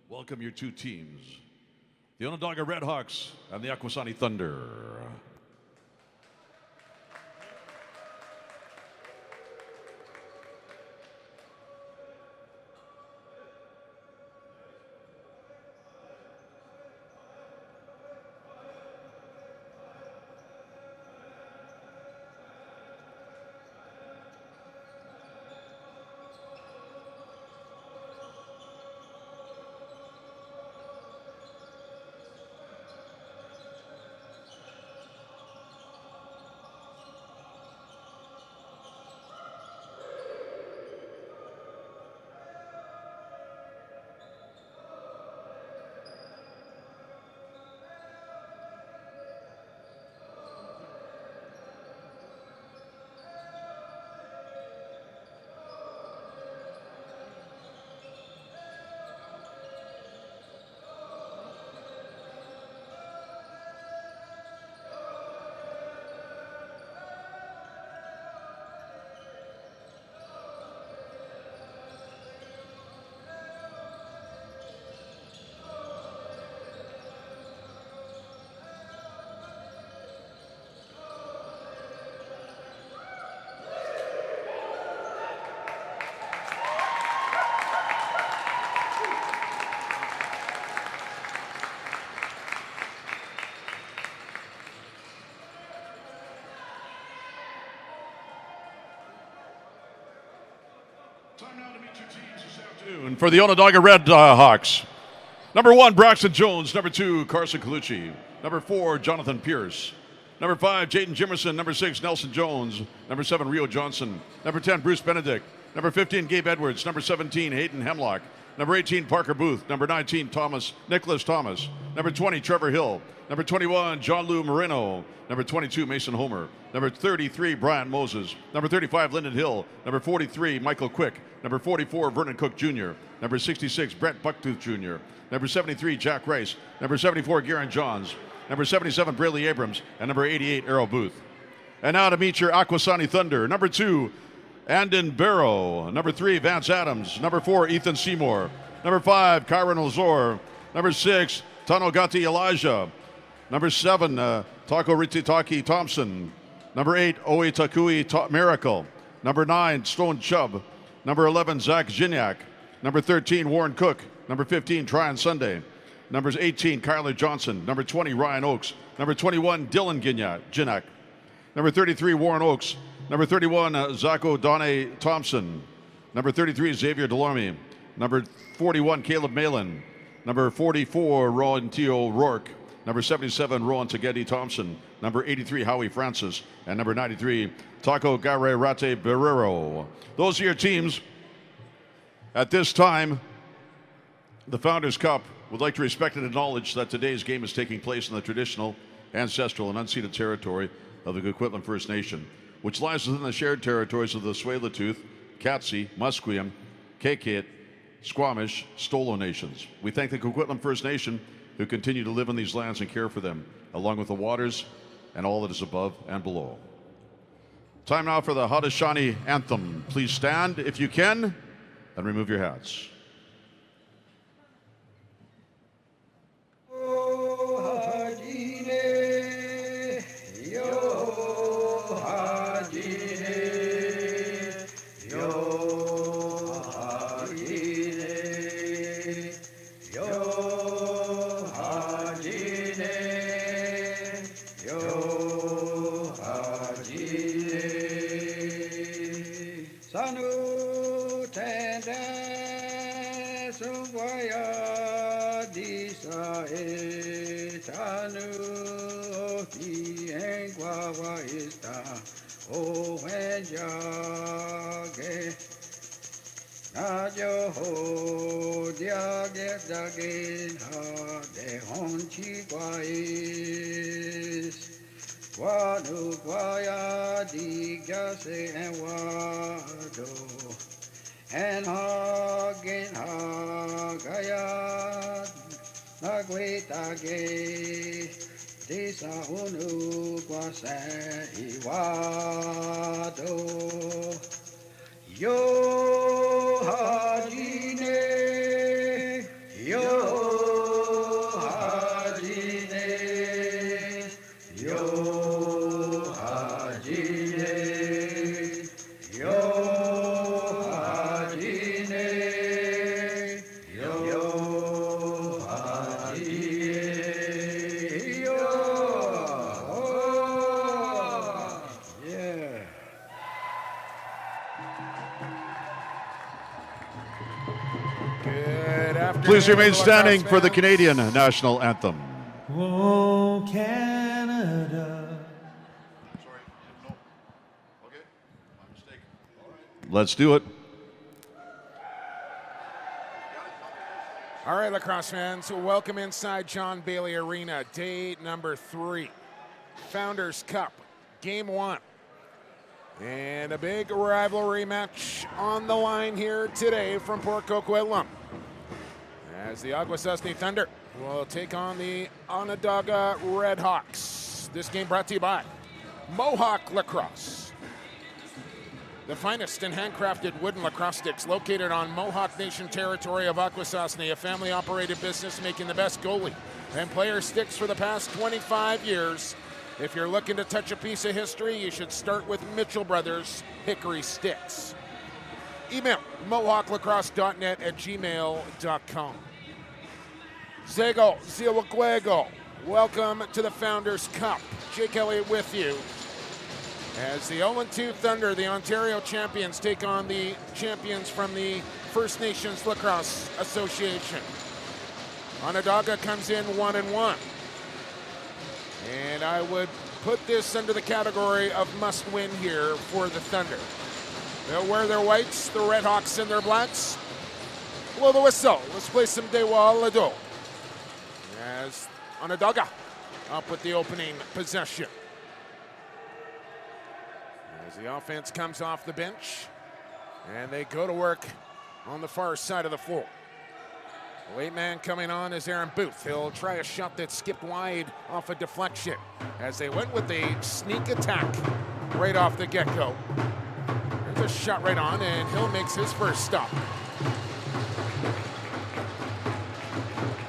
welcome your two teams, the Onondaga Redhawks and the Akwesasne Thunder. Time now to meet your teams this afternoon for the Onondaga Redhawks. Number 1, Braxton Jones. Number 2, Carson Colucci. Number 4, Jonathan Pierce. Number 5, Jaden Jimerson. Number 6, Nelson Jones. Number 7, Rio Johnson. Number 10, Bruce Benedict. Number 15, Gabe Edwards. Number 17, Hayden Hemlock. Number 18, Parker Booth. Number 19, Nicholas Thomas. Number 20, Trevor Hill. Number 21, John Lou Moreno. Number 22, Mason Homer. Number 33, Brian Moses. Number 35, Lyndon Hill. Number 43, Michael Quick. Number 44, Vernon Cook Jr. Number 66, Brett Bucktooth Jr. Number 73, Jack Rice. Number 74, Garen Johns. Number 77, Braley Abrams. And number 88, Errol Booth. And now to meet your Akwesasne Thunder. Number 2, Andon Barrow. Number 3, Vance Adams. Number 4, Ethan Seymour. Number 5, Kyron Ozor. Number 6, Tanogati Elijah. Number 7, Tako Rititaki Thompson. Number 8, Oe Takui Miracle. Number 9, Stone Chubb. Number 11, Zach Gignac. Number 13, Warren Cook. Number 15, Tryon Sunday. Number 18, Kyler Johnson. Number 20, Ryan Oakes. Number 21, Dylan Gignac. Number 33, Warren Oakes. Number 31, Zacho Donne Thompson. Number 33, Xavier Delorme. Number 41, Caleb Malin. Number 44, Ron Tio Rourke. Number 77, Rowan Tegedi Thompson. Number 83, Howie Francis. And number 93, Taco Gare Rate Barrero. Those are your teams. At this time, the Founders Cup would like to respect and acknowledge that today's game is taking place in the traditional, ancestral, and unceded territory of the Coquitlam First Nation, which lies within the shared territories of the Tsleil-Waututh, Katzie, Musqueam, Kaiket, Squamish, Stolo nations. We thank the Coquitlam First Nation who continue to live in these lands and care for them, along with the waters and all that is above and below. Time now for the Haudenosaunee anthem. Please stand if you can and remove your hats. And Hagen Hagayat Nagwetage Disa Unu Kwase Iwado Yo Hajine Yo Good afternoon. Please remain lacrosse standing for the fans. Canadian national anthem. Oh, Canada. Sorry, no. Okay, my mistake. Let's do it. All right, lacrosse fans, welcome inside John Bailey Arena, day number 3. Founders Cup, game 1. And a big rivalry match on the line here today from Port Coquitlam, as the Akwesasne Thunder will take on the Onondaga Redhawks. This game brought to you by Mohawk Lacrosse, the finest in handcrafted wooden lacrosse sticks located on Mohawk Nation territory of Akwesasne, a family-operated business making the best goalie and player sticks for the past 25 years. If you're looking to touch a piece of history, you should start with Mitchell Brothers Hickory Sticks. Email mohawklacrosse.net@gmail.com. Zego, Ziwakwego, welcome to the Founders Cup. Jake Elliott with you. As the 0-2 Thunder, the Ontario champions, take on the champions from the First Nations Lacrosse Association. Onondaga comes in 1-1. And I would put this under the category of must-win here for the Thunder. They'll wear their whites, the Redhawks in their blacks. Blow the whistle. Let's play some Dewa Lado. As Onondaga up with the opening possession. As the offense comes off the bench, and they go to work on the far side of the floor. The late man coming on is Aaron Booth. He'll try a shot that skipped wide off a deflection, as they went with a sneak attack right off the get-go. There's a shot right on, and Hill makes his first stop.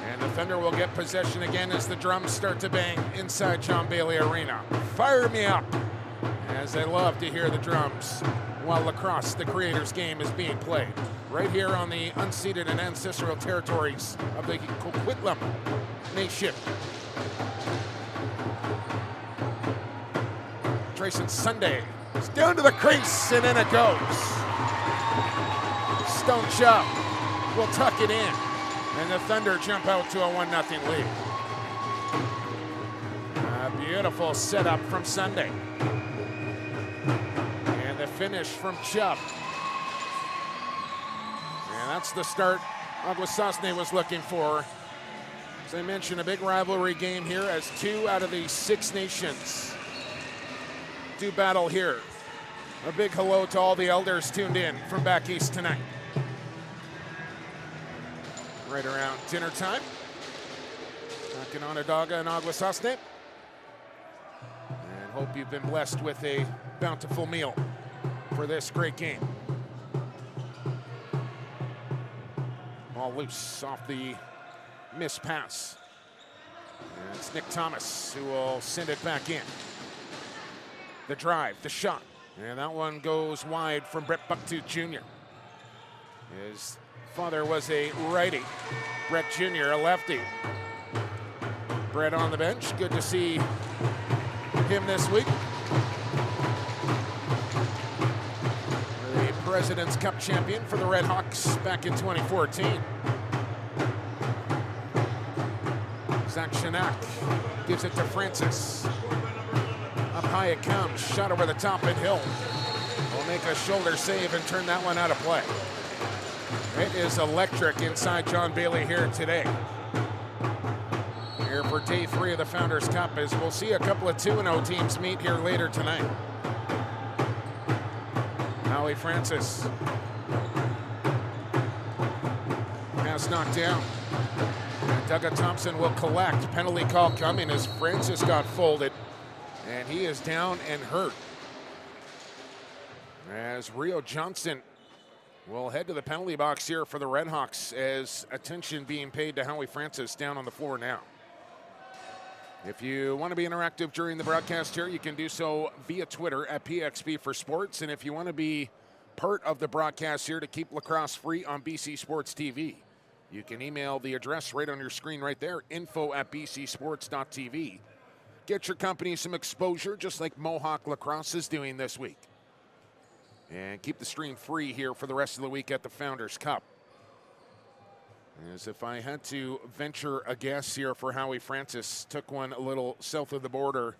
And the Thunder will get possession again as the drums start to bang inside John Bailey Arena. Fire me up! As I love to hear the drums while lacrosse, the creator's game, is being played right here on the unceded and ancestral territories of the Coquitlam Nation. Trayson Sunday is down to the crease, and in it goes. Stone Chubb will tuck it in, and the Thunder jump out to a 1-0 lead. A beautiful setup from Sunday. And the finish from Chubb. And that's the start Akwesasne was looking for. As I mentioned, a big rivalry game here as 2 out of the 6 nations do battle here. A big hello to all the elders tuned in from back east tonight. Right around dinner time. Back in Onondaga and Akwesasne. And hope you've been blessed with a bountiful meal for this great game. Ball loose off the missed pass. And it's Nick Thomas who will send it back in. The drive, the shot. And that one goes wide from Brett Bucktooth Jr. His father was a righty. Brett Jr., a lefty. Brett on the bench. Good to see him this week. The President's Cup champion for the Redhawks back in 2014. Zach Shanak gives it to Francis. Up high it comes, shot over the top, and Hill will make a shoulder save and turn that one out of play. It is electric inside John Bailey here today. Here for day 3 of the Founders Cup, as we'll see a couple of 2-0 teams meet here later tonight. Howie Francis. Pass knocked down. And Douglas Thompson will collect. Penalty call coming as Francis got folded. And he is down and hurt. As Rio Johnson will head to the penalty box here for the Redhawks, as attention being paid to Howie Francis down on the floor now. If you want to be interactive during the broadcast here, you can do so via Twitter at PXP for Sports. And if you want to be part of the broadcast here to keep lacrosse free on BC Sports TV, you can email the address right on your screen right there, info@bcsports.tv. Get your company some exposure, just like Mohawk Lacrosse is doing this week. And keep the stream free here for the rest of the week at the Founders Cup. As if I had to venture a guess here for Howie, Francis took one a little south of the border,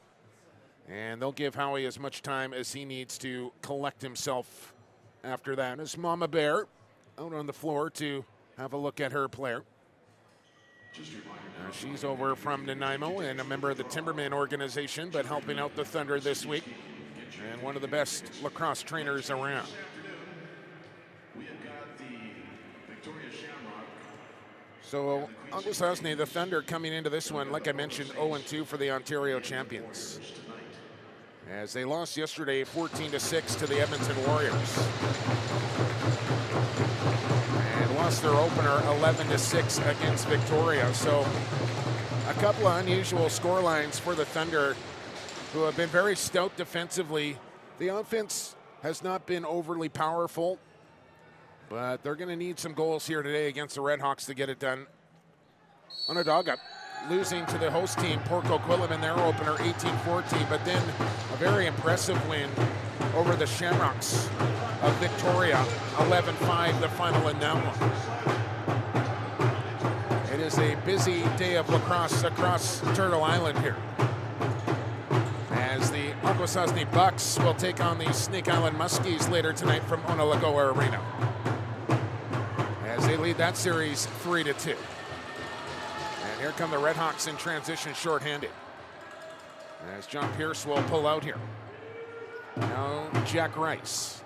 and they'll give Howie as much time as he needs to collect himself after that. As Mama Bear out on the floor to have a look at her player. She's over from Nanaimo and a member of the Timberman organization, but helping out the Thunder this week, and one of the best lacrosse trainers around. So Akwesasne, the Thunder, coming into this one, like I mentioned, 0-2 for the Ontario champions, as they lost yesterday 14-6 to the Edmonton Warriors, and lost their opener 11-6 against Victoria. So a couple of unusual score lines for the Thunder, who have been very stout defensively. The offense has not been overly powerful, but they're going to need some goals here today against the Redhawks to get it done. Onondaga losing to the host team, Port Coquitlam, in their opener 18-14, but then a very impressive win over the Shamrocks of Victoria, 11-5, the final in that one. It is a busy day of lacrosse across Turtle Island here, as the Akwesasne Bucks will take on the Snake Island Muskies later tonight from Onondaga Arena, as they lead that series 3-2. And here come the Redhawks in transition, shorthanded, as John Pierce will pull out here. Now Jack Rice.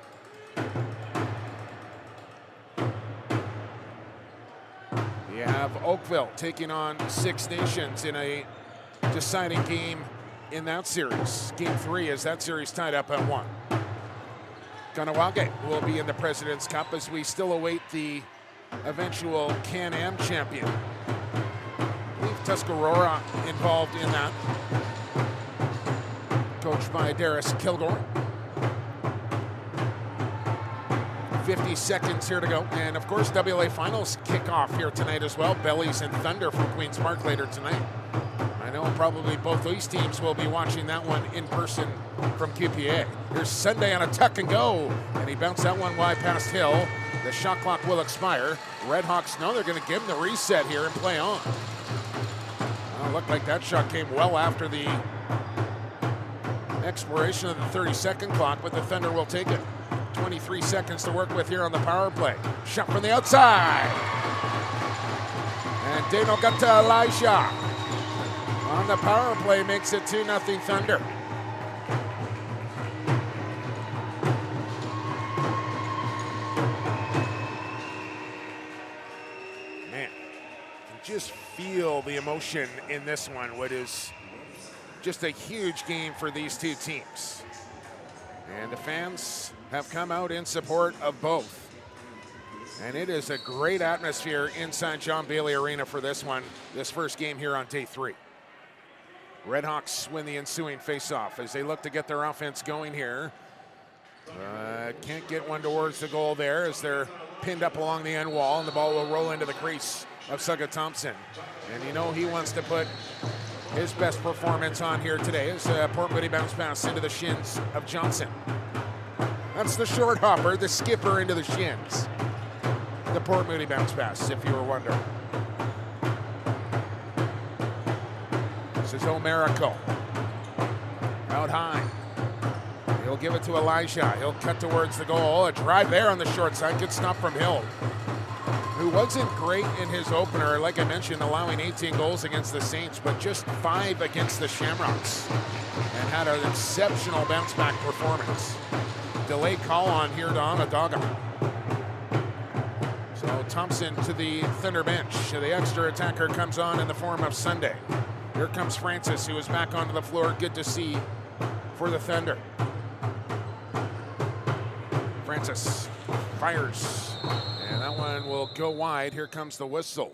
You have Oakville taking on Six Nations in a deciding game in that series. Game 3, as that series tied up at 1. Ganawage will be in the President's Cup as we still await the eventual Can-Am champion. I believe Tuscarora involved in that, coached by Darius Kilgore. 50 seconds here to go, and of course WLA Finals kick off here tonight as well. Bellies and Thunder from Queen's Park later tonight. I know probably both these teams will be watching that one in person from QPA. Here's Sunday on a tuck and go, and he bounced that one wide past Hill. The shot clock will expire. Redhawks know they're going to give him the reset here and play on. Well, looked like that shot came well after the expiration of the 30-second clock, but the Thunder will take it. 23 seconds to work with here on the power play. Shot from the outside. And Dano got to Elijah. On the power play, makes it 2-0 Thunder. Man, you just feel the emotion in this one. What is just a huge game for these two teams. And the fans have come out in support of both. And it is a great atmosphere inside John Bailey Arena for this one, this first game here on day 3. Redhawks win the ensuing faceoff as they look to get their offense going here. Can't get one towards the goal there as they're pinned up along the end wall, and the ball will roll into the crease of Sugga Thompson. And you know he wants to put his best performance on here today as Port Moody bounce pass into the shins of Johnson. That's the short hopper, the skipper into the shins. The Port Moody bounce pass, if you were wondering. This is O'Maraco. Out high. He'll give it to Elijah. He'll cut towards the goal. A drive there on the short side. Good stop from Hill, who wasn't great in his opener, like I mentioned, allowing 18 goals against the Saints, but just 5 against the Shamrocks, and had an exceptional bounce-back performance. Delayed call on here to Onondaga. So Thompson to the Thunder bench. The extra attacker comes on in the form of Sunday. Here comes Francis, who is back onto the floor. Good to see for the Thunder. Francis fires, and that one will go wide. Here comes the whistle.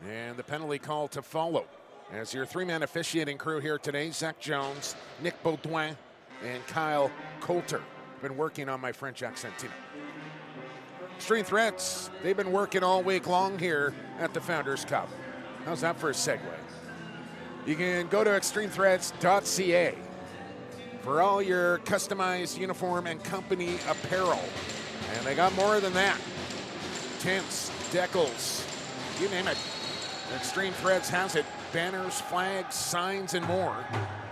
And the penalty call to follow. As your 3-man officiating crew here today, Zach Jones, Nick Baudouin, and Kyle Coulter. Been working on my French accent too. Extreme Threats, they've been working all week long here at the Founders Cup. How's that for a segue? You can go to extremethreats.ca for all your customized uniform and company apparel. And they got more than that. tents, decals, you name it. Extreme Threads has it. Banners, flags, signs, and more.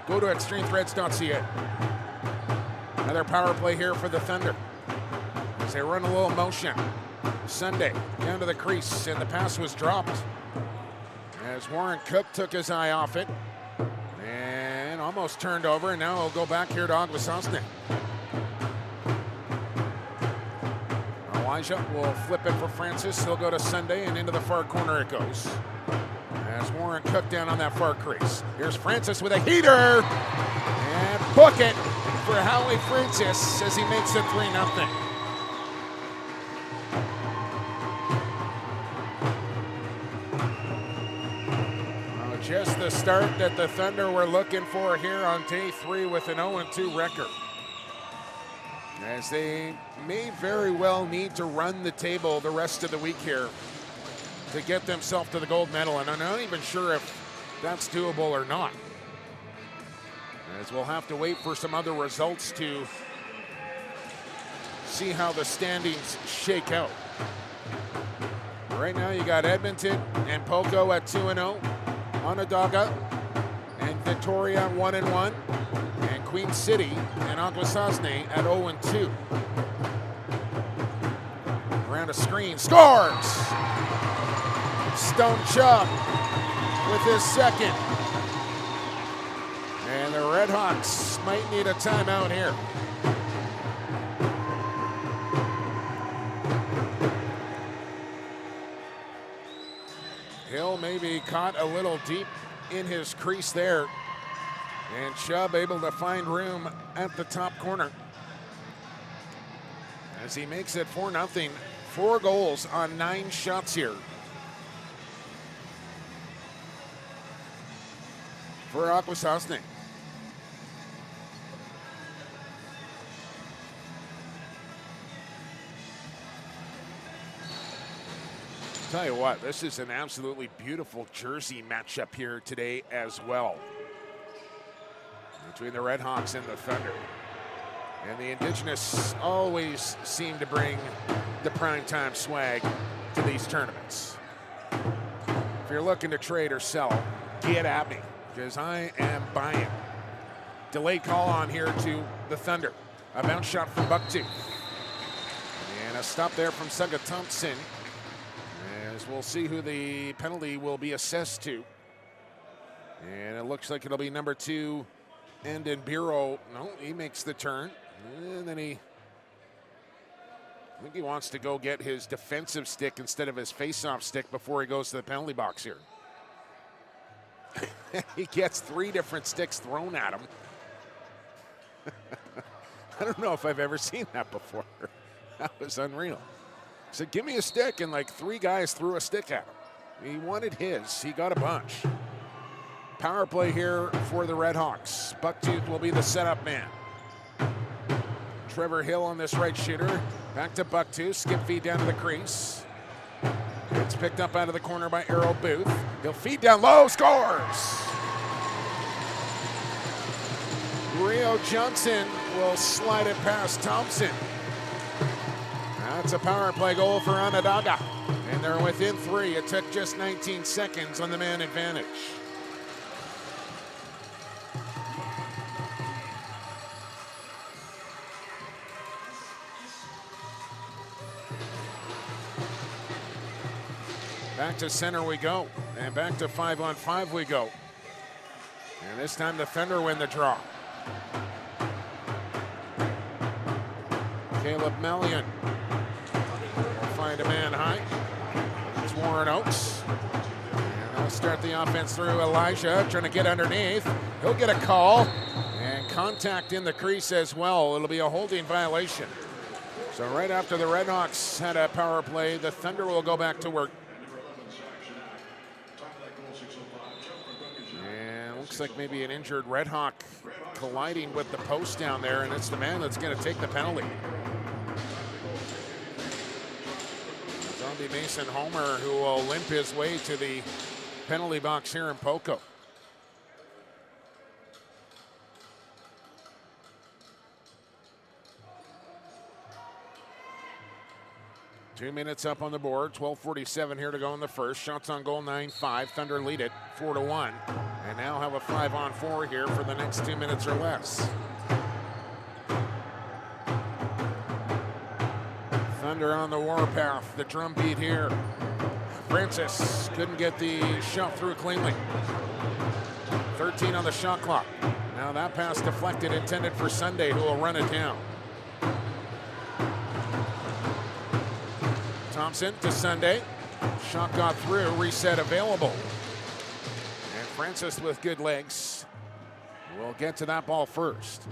Go to extremethreads.ca. Another power play here for the Thunder as they run a little motion. Sunday down to the crease, and the pass was dropped as Warren Cook took his eye off it and almost turned over, and now he'll go back here to Akwesasne. Elijah will flip it for Francis. He'll go to Sunday, and into the far corner it goes as Warren Cook down on that far crease. Here's Francis with a heater, and book it for Howie Francis as he makes it 3-0. Just the start that the Thunder were looking for here on day 3 with an 0-2 record. As they may very well need to run the table the rest of the week here to get themselves to the gold medal, and I'm not even sure if that's doable or not, as we'll have to wait for some other results to see how the standings shake out. Right now you got Edmonton and Poco at 2-0, Onondaga and Victoria 1-1, and Queen City and Akwesasne at 0-2. Around a screen, scores! Stone Chubb with his second. And the Redhawks might need a timeout here. Hill maybe caught a little deep in his crease there, and Chubb able to find room at the top corner as he makes it 4-0. 4 goals on 9 shots here for Akwesasne. Tell you what, this is an absolutely beautiful jersey matchup here today as well, between the Redhawks and the Thunder. And the Indigenous always seem to bring the primetime swag to these tournaments. If you're looking to trade or sell, get at me, because I am buying. Delayed call on here to the Thunder. A bounce shot from Bucktooth. And a stop there from Saga Thompson. As we'll see who the penalty will be assessed to. And it looks like it'll be number 2, Endon Bureau. No, he makes the turn. And then I think he wants to go get his defensive stick instead of his face-off stick before he goes to the penalty box here. He gets 3 different sticks thrown at him. I don't know if I've ever seen that before. That was unreal. He said, give me a stick, and like 3 guys threw a stick at him. He wanted his. He got a bunch. Power play here for the Redhawks. Bucktooth will be the setup man. Trevor Hill on this right shooter. Back to Bucktooth. Skip feed down to the crease. It's picked up out of the corner by Errol Booth. He'll feed down low. Scores! Rio Johnson will slide it past Thompson. That's a power play goal for Onondaga. And they're within 3. It took just 19 seconds on the man advantage. Back to center we go, and back to 5-on-5 we go. And this time the Thunder win the draw. Caleb Mellion will find a man high. It's Warren Oates. And they'll start the offense through Elijah, trying to get underneath. He'll get a call, and contact in the crease as well. It'll be a holding violation. So right after the Redhawks had a power play, the Thunder will go back to work. Looks like maybe an injured Redhawk colliding with the post down there, and it's the man that's going to take the penalty. Zombie Mason Homer, who will limp his way to the penalty box here in Poco. 2 minutes up on the board, 12:47 here to go in the first. Shots on goal 9-5. Thunder lead it 4-1. And now have a 5-on-4 here for the next 2 minutes or less. Thunder on the warpath. The drum beat here. Francis couldn't get the shot through cleanly. 13 on the shot clock. Now that pass deflected, intended for Sunday, who will run it down. Thompson to Sunday. Shot got through, reset available. And Francis with good legs will get to that ball first.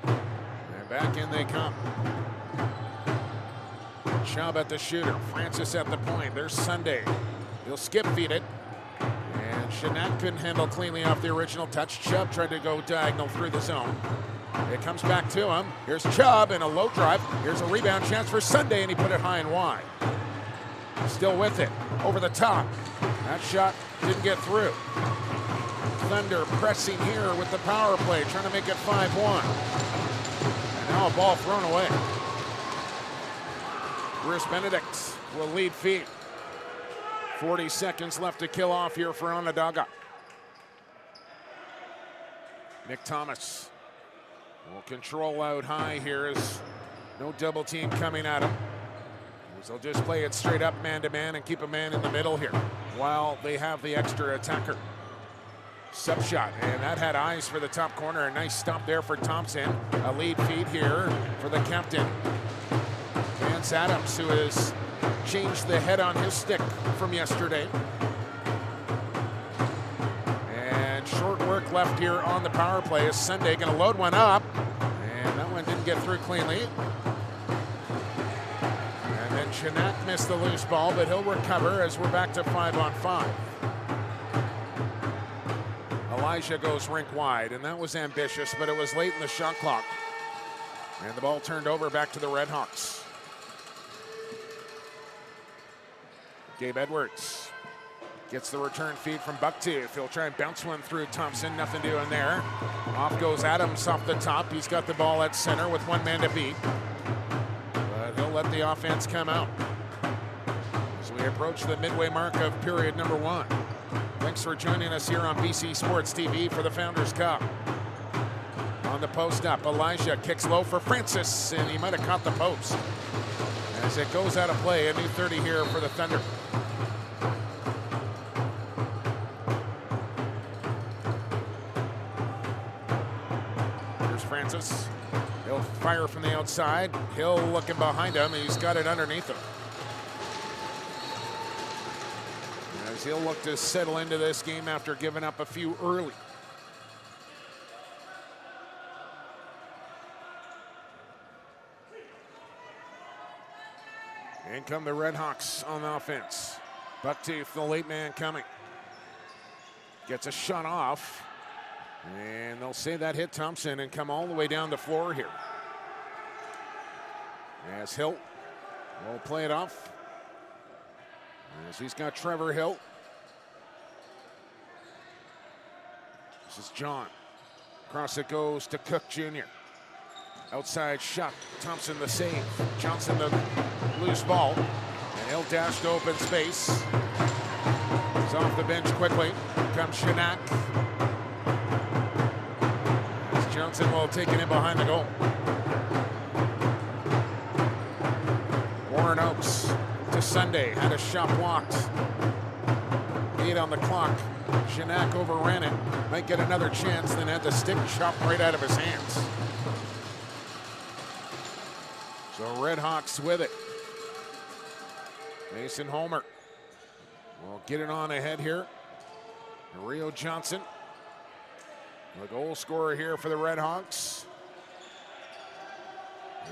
And back in they come. Chubb at the shooter. Francis at the point. There's Sunday. He'll skip feed it. And Shanak couldn't handle cleanly off the original touch. Chubb tried to go diagonal through the zone. It comes back to him. Here's Chubb in a low drive. Here's a rebound chance for Sunday, and he put it high and wide. Still with it. Over the top. That shot didn't get through. Thunder pressing here with the power play, trying to make it 5-1. And now a ball thrown away. Bruce Benedict will lead feed. 40 seconds left to kill off here for Onondaga. Nick Thomas will control out high here as no double team coming at him. They'll just play it straight up man-to-man and keep a man in the middle here while they have the extra attacker. Sub shot, and that had eyes for the top corner. A nice stop there for Thompson. A lead feed here for the captain, Vance Adams, who has changed the head on his stick from yesterday. And short work left here on the power play as Sunday going to load one up. And that one didn't get through cleanly. And then Shanak missed the loose ball, but he'll recover as we're back to 5-on-5. Elijah goes rink wide, and that was ambitious, but it was late in the shot clock. And the ball turned over back to the Redhawks. Gabe Edwards gets the return feed from Bucktooth. He'll try and bounce one through Thompson. Nothing doing there. Off goes Adams off the top. He's got the ball at center with one man to beat. But he'll let the offense come out as we approach the midway mark of period number 1. Thanks for joining us here on BC Sports TV for the Founders Cup. On the post up, Elijah kicks low for Francis, and he might have caught the post. As it goes out of play, a new 30 here for the Thunder. Here's Francis. He'll fire from the outside. Hill looking behind him. He's got it underneath him. As he'll look to settle into this game after giving up a few early. In come the Redhawks on offense. Bucktooth, the late man coming. Gets a shot off. And they'll say that hit Thompson and come all the way down the floor here. As Hill will play it off. As he's got Trevor Hill. This is John. Across it goes to Cook Jr. Outside shot. Thompson the save. Johnson the loose ball. And he'll dash to open space. He's off the bench quickly. Here comes Shanak. As Johnson will take it in behind the goal. Warren Oakes to Sunday. Had a shot blocked. 8 on the clock. Shanak overran it. Might get another chance, then had the stick chopped right out of his hands. So Redhawks with it. Mason Homer will get it on ahead here. Rio Johnson, the goal scorer here for the Redhawks.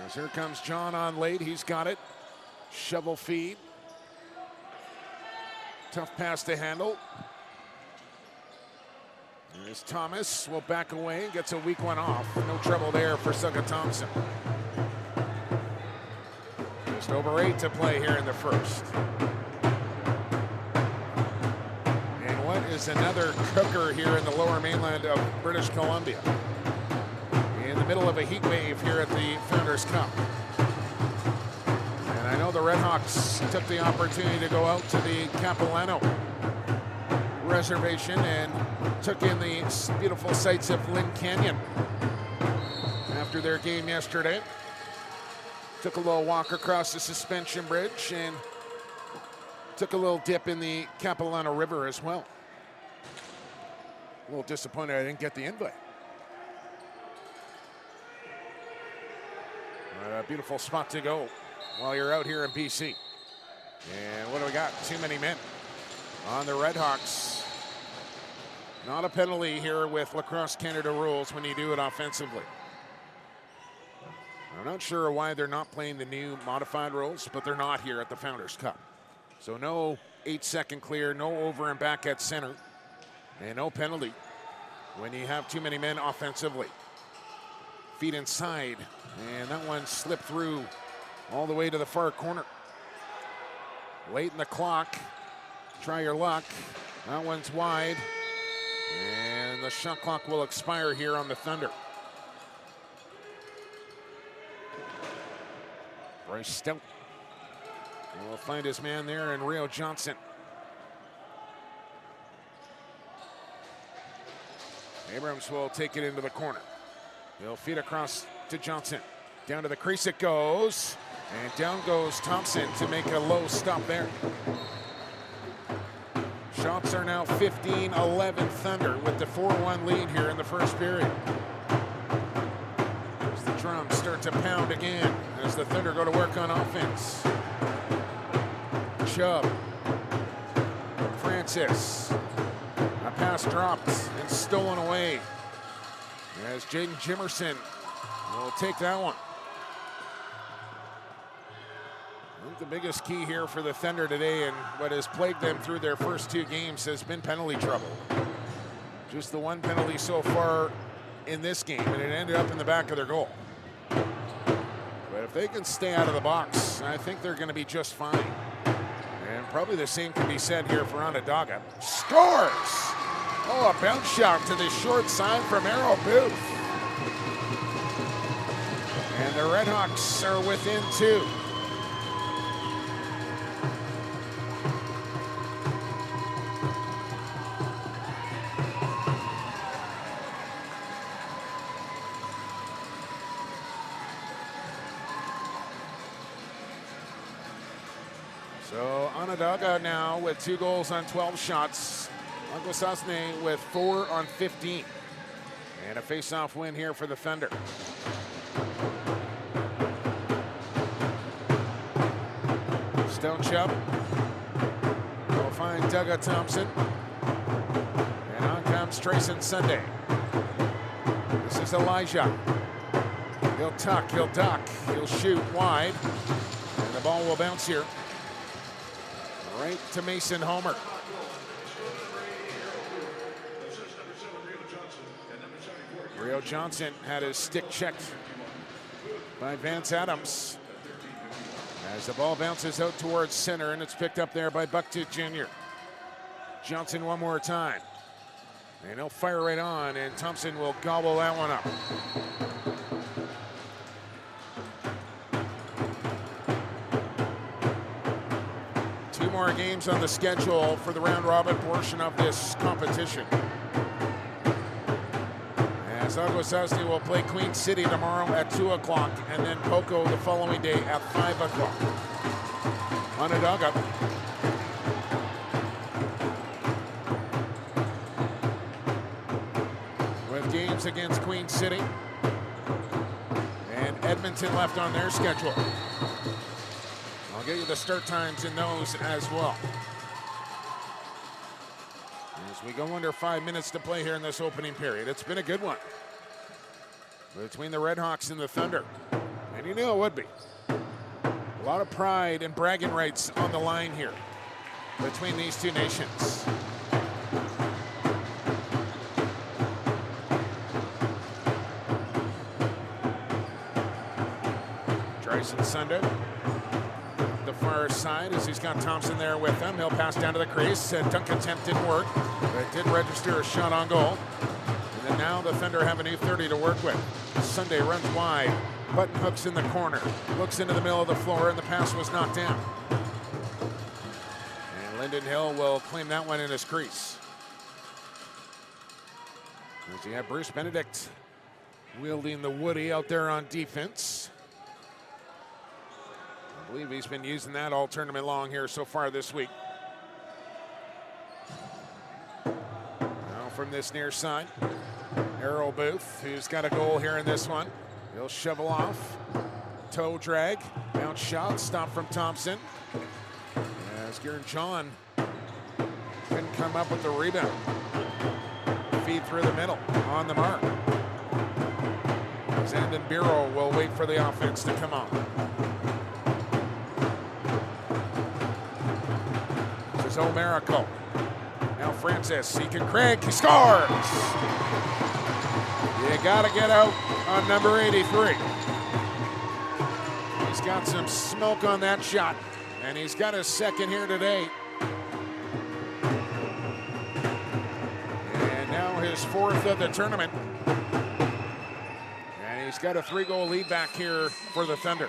As here comes John on late. He's got it. Shovel feed. Tough pass to handle. There's Thomas, will back away, gets a weak one off. No trouble there for Suga Thompson. Just over 8 to play here in the first. And what is another cooker here in the lower mainland of British Columbia? in the middle of a heat wave here at the Founders Cup. And I know the Redhawks took the opportunity to go out to the Capilano reservation and took in the beautiful sights of Lynn Canyon after their game yesterday. Took a little walk across the suspension bridge and took a little dip in the Capilano River as well. A little disappointed I didn't get the invite. A beautiful spot to go while you're out here in BC. And what do we got? Too many men on the Redhawks. Not a penalty here with Lacrosse Canada rules when you do it offensively. I'm not sure why they're not playing the new modified rules, but they're not here at the Founders Cup. So no 8-second clear, no over and back at center, and no penalty when you have too many men offensively. Feet inside, and that one slipped through all the way to the far corner. Late in the clock, try your luck. That one's wide, and the shot clock will expire here on the Thunder. Bryce Stout will find his man there in Rio Johnson. Abrams will take it into the corner. He'll feed across to Johnson. Down to the crease it goes. And down goes Thompson to make a low stop there. Shots are now 15-11 Thunder with the 4-1 lead here in the first period. As the drums start to pound again as the Thunder go to work on offense. Chubb. Francis. A pass dropped and stolen away as Jaden Jimerson will take that one. I think the biggest key here for the Thunder today and what has plagued them through their first two games has been penalty trouble. Just the one penalty so far in this game, and it ended up in the back of their goal. But if they can stay out of the box, I think they're going to be just fine. And probably the same can be said here for Onondaga. Scores! Oh, a bounce shot to the short side from Arrow Booth. And the Redhawks are within 2. So Onondaga now with 2 goals on 12 shots. Akwesasne with 4 on 15. And a face-off win here for the Thunder. Stone Chubb will find Douglas Thompson. And on comes Trayson Sunday. This is Elijah. He'll tuck, he'll duck, he'll shoot wide. And the ball will bounce here. Right to Mason Homer. Rio Johnson had his stick checked by Vance Adams. As the ball bounces out towards center, and it's picked up there by Bucktooth Jr. Johnson one more time. And he'll fire right on, and Thompson will gobble that one up. Two more games on the schedule for the round robin portion of this competition. As Akwesasne will play Queen City tomorrow at 2 o'clock, and then Poco the following day at 5 o'clock. Onondaga. With games against Queen City and Edmonton left on their schedule. I'll get you the start times in those as well. As we go under 5 minutes to play here in this opening period. It's been a good one between the Redhawks and the Thunder. And you knew it would be. A lot of pride and bragging rights on the line here between these two nations. Trayson Sunday. The far side as he's got Thompson there with him. He'll pass down to the crease. Dunk attempt didn't work, but it did register a shot on goal. And then now the Thunder have a new 30 to work with. Sunday runs wide, button hooks in the corner, looks into the middle of the floor, and the pass was knocked down. And Lyndon Hill will claim that one in his crease. As you have Bruce Benedict wielding the Woody out there on defense. I believe he's been using that all tournament long here so far this week. Now from this near side, Errol Booth, who's got a goal here in this one. He'll shovel off, toe drag, bounce shot, stop from Thompson. As Garen John couldn't come up with the rebound. Feed through the middle, on the mark. Zandon Biro will wait for the offense to come on. This is O'Maraco. Now Francis, he can crank, he scores! You gotta get out on number 83. He's got some smoke on that shot, and he's got his second here today. And now his fourth of the tournament. And he's got a 3-goal lead back here for the Thunder.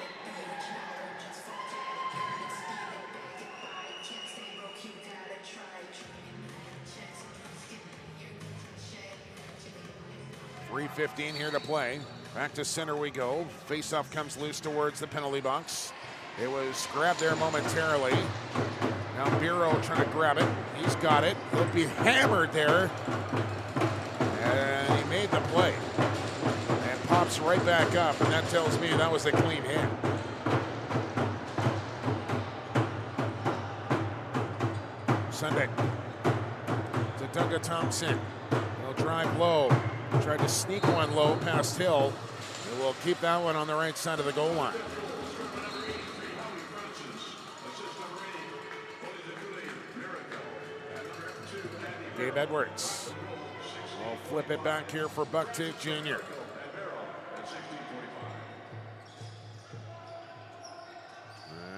.3:15 here to play. Back to center we go. Faceoff comes loose towards the penalty box. It was grabbed there momentarily. Now Biro trying to grab it. He's got it. He'll be hammered there. And he made the play. And pops right back up. And that tells me that was a clean hit. Sunday. To Doug Thompson. He'll drive low. Tried to sneak one low past Hill. And will keep that one on the right side of the goal line. Gabe Edwards will flip it back here for Bucktooth Jr.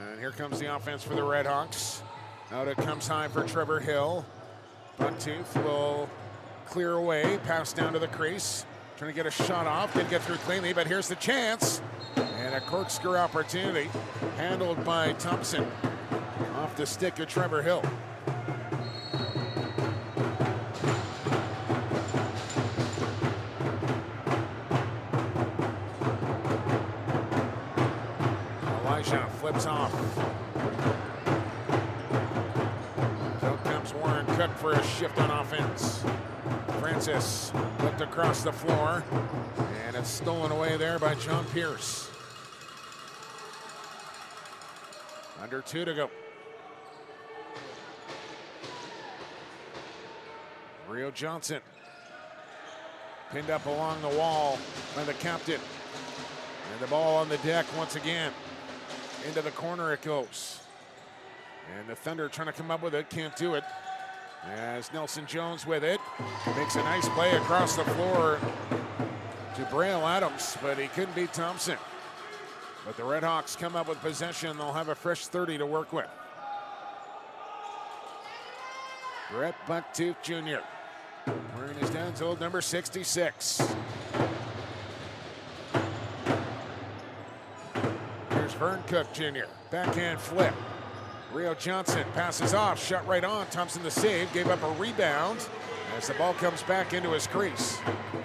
And here comes the offense for the Redhawks. Out it comes high for Trevor Hill. Bucktooth will clear away, pass down to the crease. Trying to get a shot off, didn't get through cleanly, but here's the chance. And a corkscrew opportunity handled by Thompson. Off the stick of Trevor Hill. Elijah flips off. Out comes Warren Cook for a shift on offense. Francis looked across the floor, and it's stolen away there by John Pierce. Under 2 to go. Rio Johnson pinned up along the wall by the captain. And the ball on the deck once again. Into the corner it goes. And the Thunder trying to come up with it, can't do it. As Nelson Jones with it, makes a nice play across the floor to Braille Adams, but he couldn't beat Thompson. But the Redhawks come up with possession. They'll have a fresh 30 to work with. Brett Bucktooth Jr. wearing his Dad's old number 66. Here's Vern Cook Jr. Backhand flip. Rio Johnson passes off, shot right on. Thompson the save, gave up a rebound as the ball comes back into his crease.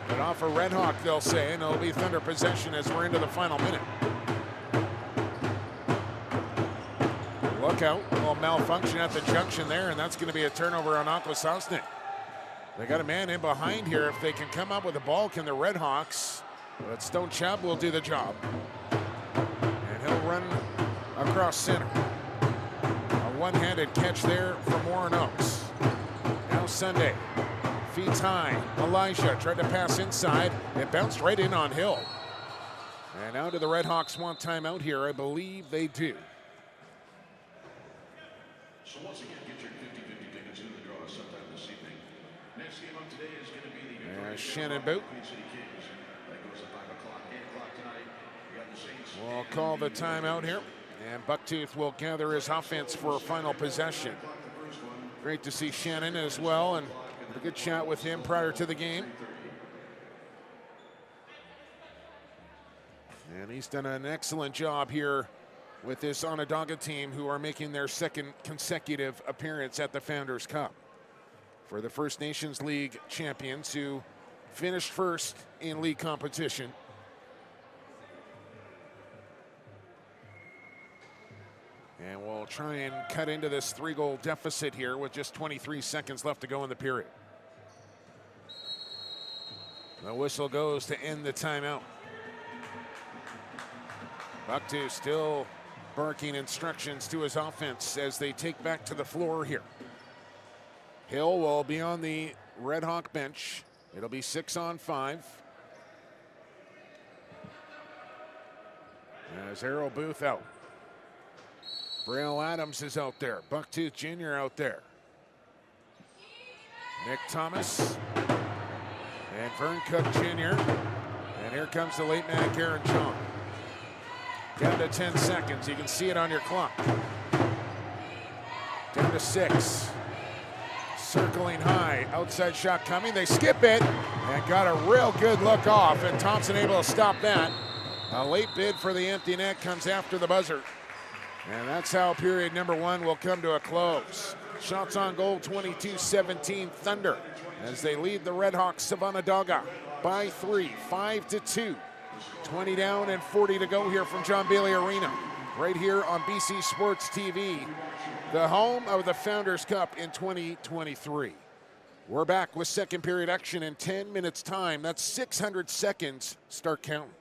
But off a Red Hawk, they'll say, and it'll be Thunder possession as we're into the final minute. Look out, a little malfunction at the junction there, and that's going to be a turnover on Akwesasne. They got a man in behind here. If they can come up with the ball, can the Red Hawks? But Stone Chubb will do the job. And he'll run across center. One-handed catch there from Warren Oaks. Now Sunday, feet high. Elijah tried to pass inside. It bounced right in on Hill. And now do the Redhawks want timeout here? I believe they do. So once again, get your 50-50 tickets in the draw sometime this evening. Next game up today is going to be the Shannon Boot. That goes at 5 o'clock, 8 o'clock tonight. We got the Saints. We'll call the timeout here. And Bucktooth will gather his offense for a final possession. Great to see Shannon as well, and had a good chat with him prior to the game. And he's done an excellent job here with this Onondaga team, who are making their second consecutive appearance at the Founders Cup. For the First Nations League champions, who finished first in league competition. And we'll try and cut into this 3-goal deficit here with just 23 seconds left to go in the period. The whistle goes to end the timeout. Bucktu still barking instructions to his offense as they take back to the floor here. Hill will be on the Redhawk bench. It'll be 6-on-5. As Errol Booth out. Braille Adams is out there. Bucktooth Jr. out there. Nick Thomas. And Vern Cook Jr. And here comes the late man, Karen Chong. Down to 10 seconds. You can see it on your clock. Down to 6. Circling high. Outside shot coming. They skip it and got a real good look off. And Thompson able to stop that. A late bid for the empty net comes after the buzzer. And that's how period number 1 will come to a close. Shots on goal, 22-17 Thunder, as they lead the Redhawks of Onondaga by 3, 5-2. 20 down and 40 to go here from John Bailey Arena, right here on BC Sports TV, the home of the Founders Cup in 2023. We're back with second period action in 10 minutes time. That's 600 seconds. Start counting.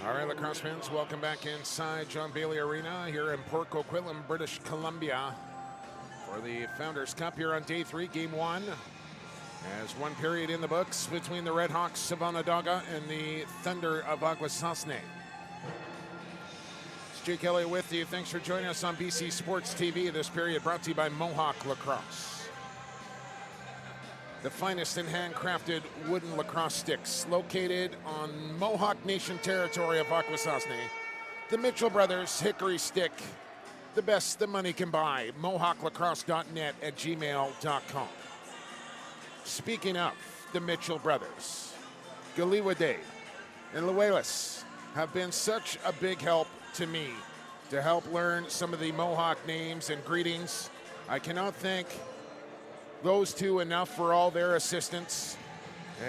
All right, lacrosse fans, welcome back inside John Bailey Arena here in Port Coquitlam, British Columbia for the Founders Cup here on day 3, game 1. As one period in the books between the Redhawks of Onondaga and the Thunder of Akwesasne. It's Jake Elliott with you. Thanks for joining us on BC Sports TV. This period brought to you by Mohawk Lacrosse. The finest in handcrafted wooden lacrosse sticks located on Mohawk Nation territory of Akwesasne. The Mitchell Brothers Hickory Stick, the best the money can buy. MohawkLacrosse.net at gmail.com. Speaking of the Mitchell Brothers, Galiwade and Luelis have been such a big help to me to help learn some of the Mohawk names and greetings. I cannot thank those two enough for all their assistance,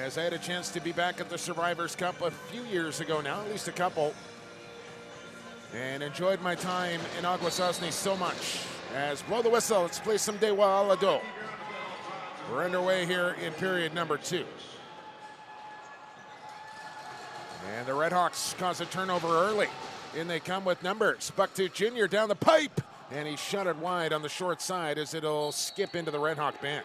as I had a chance to be back at the Survivors Cup a few years ago now, at least a couple, and enjoyed my time in Akwesasne so much. As blow the whistle, let's play some Dewa Alado. We're underway here in period number 2. And the Redhawks cause a turnover early. In they come with numbers. Bucktooth Jr. down the pipe. And he shot it wide on the short side as it'll skip into the Redhawk bench.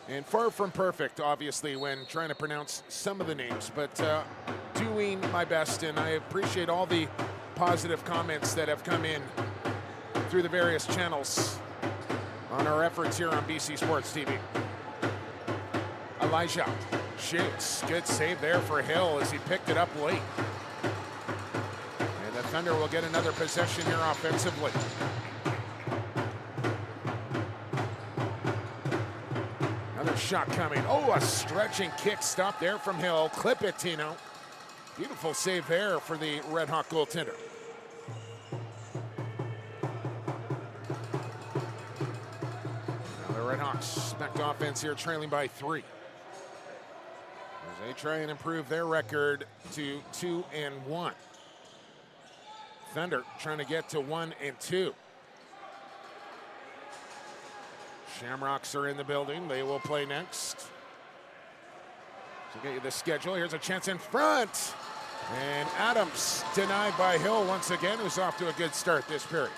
And far from perfect, obviously, when trying to pronounce some of the names, but doing my best, and I appreciate all the positive comments that have come in through the various channels on our efforts here on BC Sports TV. Elijah shoots. Good save there for Hill as he picked it up late. And the Thunder will get another possession here offensively. Another shot coming. Oh, a stretching kick stop there from Hill. Clip it, Tino. Beautiful save there for the Red Hawk goaltender. Now the Red Hawks expect offense here, trailing by 3. As they try and improve their record to 2-1. Thunder trying to get to 1-2. Shamrocks are in the building. They will play next. So get you the schedule. Here's a chance in front. And Adams denied by Hill once again, who's off to a good start this period.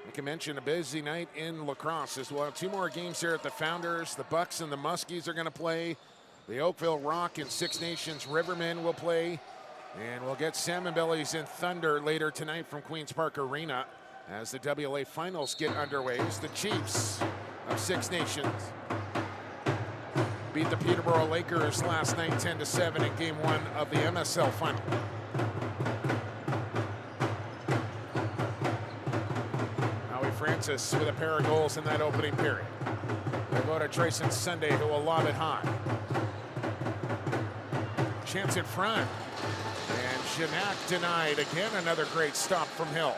I can mention a busy night in lacrosse as well. 2 more games here at the Founders. The Bucks and the Muskies are going to play. The Oakville Rock and Six Nations Rivermen will play. And we'll get Salmon Bellies and Thunder later tonight from Queen's Park Arena as the WLA Finals get underway. As the Chiefs of Six Nations beat the Peterborough Lakers last night 10-7 in Game 1 of the MSL Final. Howie Francis with a pair of goals in that opening period. They'll go to Trayson Sunday, who will lob it high. Chance in front. And Janak denied. Again, another great stop from Hill.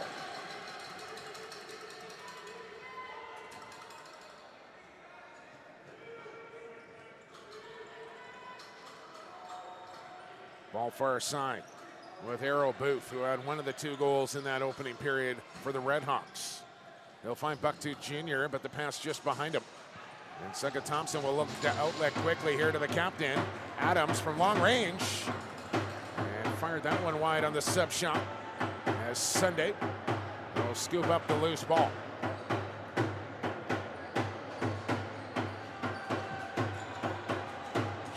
Ball far side with Arrow Booth, who had one of the 2 goals in that opening period for the Redhawks. They'll find Bucktooth Jr., but the pass just behind him. And Sugga Thompson will look to outlet quickly here to the captain. Adams from long range. And fired that one wide on the sub shot as Sunday will scoop up the loose ball.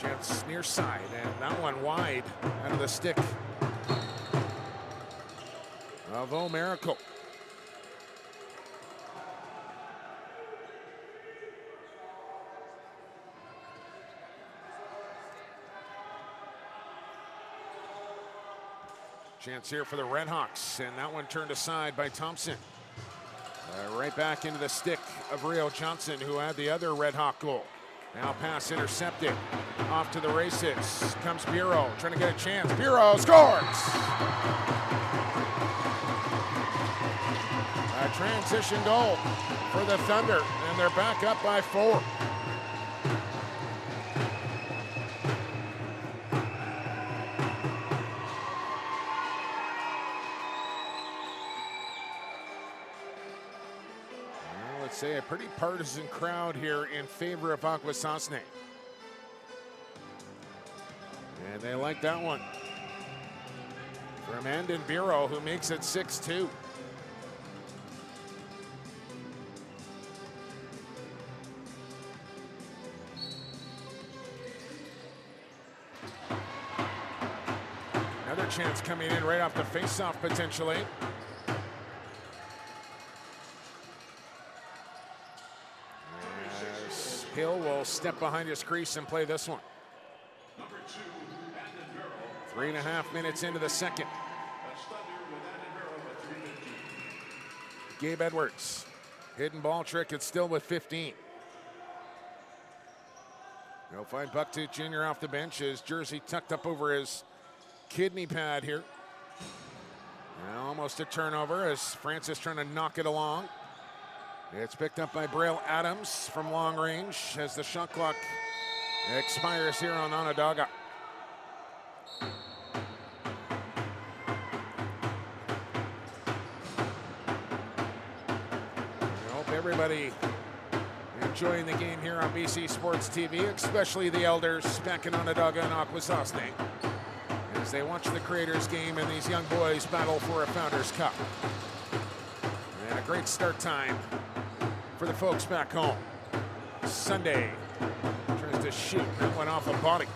Chance near side, and that one wide out of the stick of O'Miracle. Chance here for the Redhawks, and that one turned aside by Thompson. Right back into the stick of Rio Johnson, who had the other Redhawk goal. Now pass intercepted. Off to the races. Comes Bureau, trying to get a chance. Bureau scores! A transition goal for the Thunder, and they're back up by 4. Say a pretty partisan crowd here in favor of Akwesasne. And they like that one. From Andon Biro, who makes it 6-2. Another chance coming in right off the face-off potentially. As Hill will step behind his crease and play this one. 3.5 minutes into the second. Gabe Edwards, hidden ball trick, it's still with 15. You'll find Bucktooth Jr. off the bench, his jersey tucked up over his kidney pad here. Now almost a turnover as Francis trying to knock it along. It's picked up by Braille Adams from long range as the shot clock expires here on Onondaga. I hope everybody enjoying the game here on BC Sports TV, especially the elders back in Onondaga and Akwesasne, as they watch the Creators game and these young boys battle for a Founders Cup. And a great start time for the folks back home. Sunday tries to shoot, that went off a body.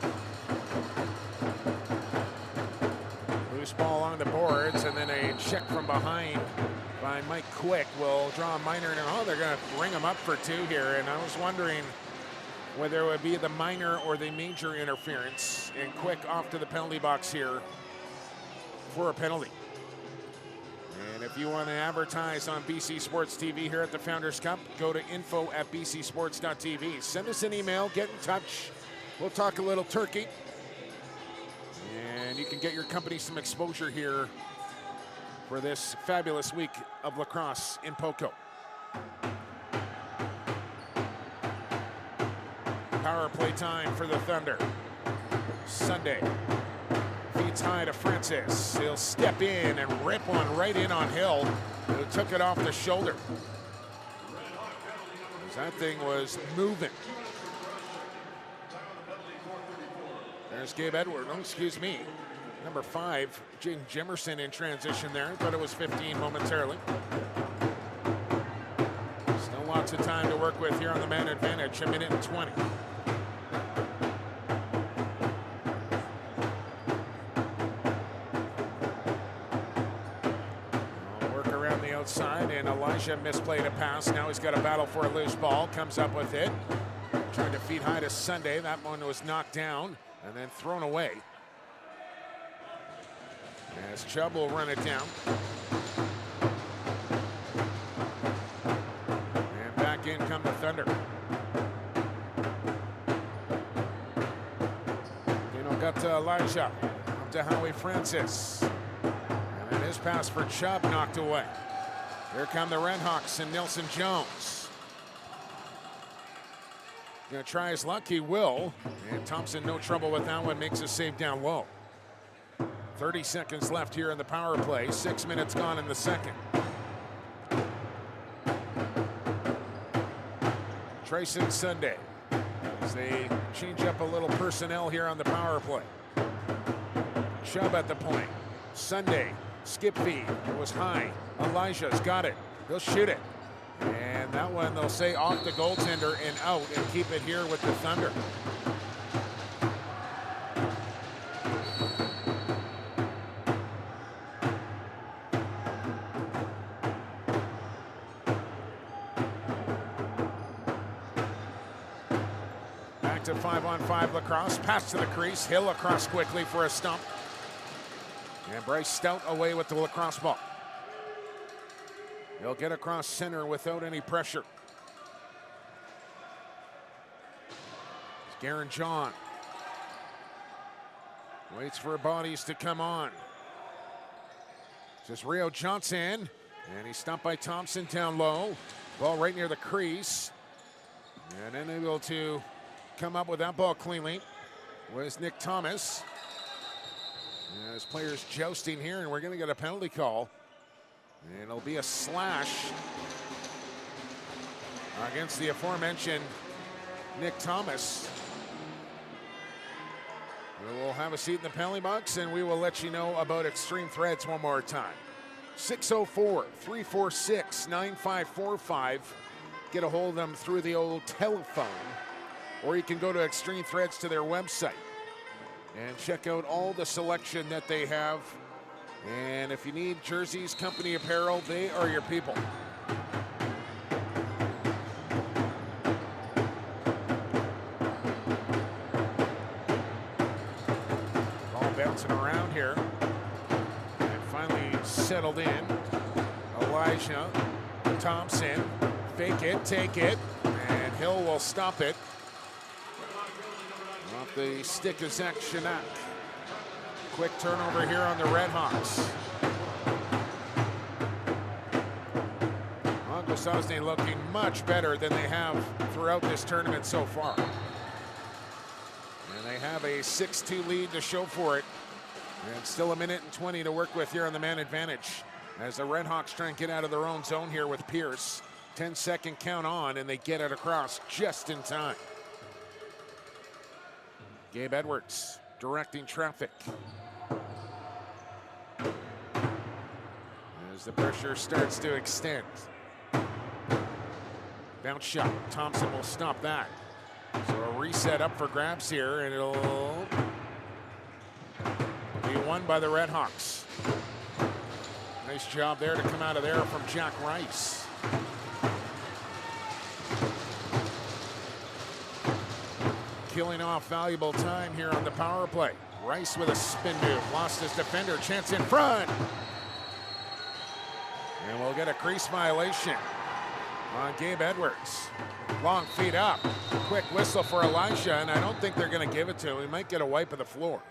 Loose ball along the boards, and then a check from behind by Mike Quick will draw a minor. Oh, they're going to ring him up for 2 here, and I was wondering whether it would be the minor or the major interference. And Quick off to the penalty box here for a penalty. And if you want to advertise on BC Sports TV here at the Founders Cup, go to info@bcsports.tv. Send us an email, get in touch. We'll talk a little turkey. And you can get your company some exposure here for this fabulous week of lacrosse in Poco. Power play time for the Thunder. Sunday. Feeds high to Francis. He'll step in and rip one right in on Hill, who took it off the shoulder. That thing was moving. There's Gabe Edwards. Oh, excuse me. Number 5, Jaden Jimerson in transition there. Thought it was 15 momentarily. Still lots of time to work with here on the man advantage. 1 minute and 20. Work around the outside, and Elijah misplayed a pass. Now he's got a battle for a loose ball. Comes up with it. Trying to feed high to Sunday. That one was knocked down and then thrown away. As Chubb will run it down. And back in come the Thunder. Got to Elijah, up to Howie Francis. And then his pass for Chubb knocked away. Here come the Redhawks and Nelson Jones. Gonna try his luck, he will. And Thompson, no trouble with that one, makes a save down low. 30 seconds left here in the power play. 6 minutes gone in the second. Trayson Sunday as they change up a little personnel here on the power play. Chubb at the point. Sunday, skip feed. It was high. Elijah's got it. He'll shoot it. And that one they'll say off the goaltender and out and keep it here with the Thunder. Back to 5-on-5 lacrosse. Pass to the crease. Hill across quickly for a stump. And Bryce Stout away with the lacrosse ball. He'll get across center without any pressure. Garen John waits for bodies to come on. This is Rio Johnson, and he's stopped by Thompson down low. Ball right near the crease. And then able to come up with that ball cleanly was Nick Thomas. And his players jousting here, and we're going to get a penalty call. And it'll be a slash. against the aforementioned Nick Thomas. We will have a seat in the penalty box, and we will let you know about Extreme Threads one more time. 604-346-9545. Get a hold of them through the old telephone, or you can go to Extreme Threads to their website and check out all the selection that they have. And if you need jerseys, company apparel, they are your people. Ball bouncing around here. And finally settled in. Elijah Thompson. Fake it, take it, and Hill will stop it. Off the stick of Zach Shinak. Quick turnover here on the Redhawks. Akwesasne looking much better than they have throughout this tournament so far. And they have a 6-2 lead to show for it. And still a minute and 20 to work with here on the man advantage. As the Redhawks try and get out of their own zone here with Pierce. 10-second count on, and they get it across just in time. Gabe Edwards directing traffic. As the pressure starts to extend. Bounce shot. Thompson will stop that. So a reset up for grabs here, and it'll be won by the Redhawks. Nice job there to come out of there from Jack Rice. Killing off valuable time here on the power play. Rice with a spin move. Lost his defender. Chance in front. And we'll get a crease violation on Gabe Edwards. Long feet up. Quick whistle for Elijah, and I don't think they're going to give it to him. He might get a wipe of the floor.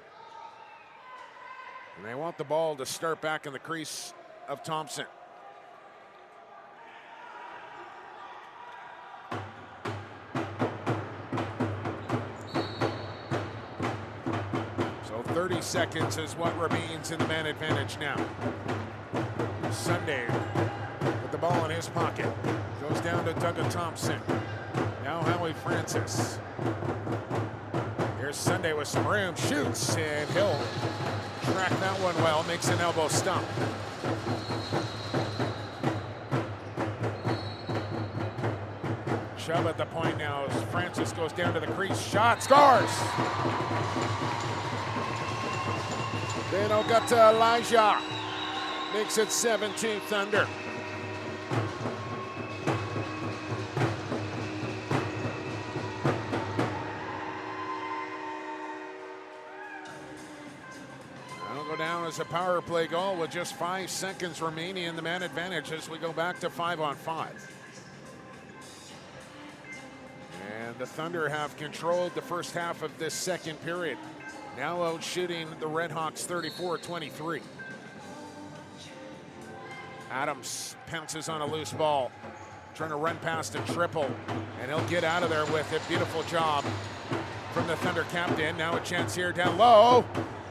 And they want the ball to start back in the crease of Thompson. So 30 seconds is what remains in the man advantage now. Sunday with the ball in his pocket. Goes down to Douglas Thompson. Now Howie Francis. Here's Sunday with some room. Shoots, and he'll track that one well. Makes an elbow stop. Chubb at the point now as Francis goes down to the crease. Shot, scores! Then got to Elijah. Makes it 17 Thunder. That'll go down as a power play goal with just 5 seconds remaining in the man advantage as we go back to 5-on-5. And the Thunder have controlled the first half of this second period. Now out shooting the Redhawks 34-23. Adams pounces on a loose ball, trying to run past a triple, and he'll get out of there with it. Beautiful job from the Thunder captain. Now a chance here down low,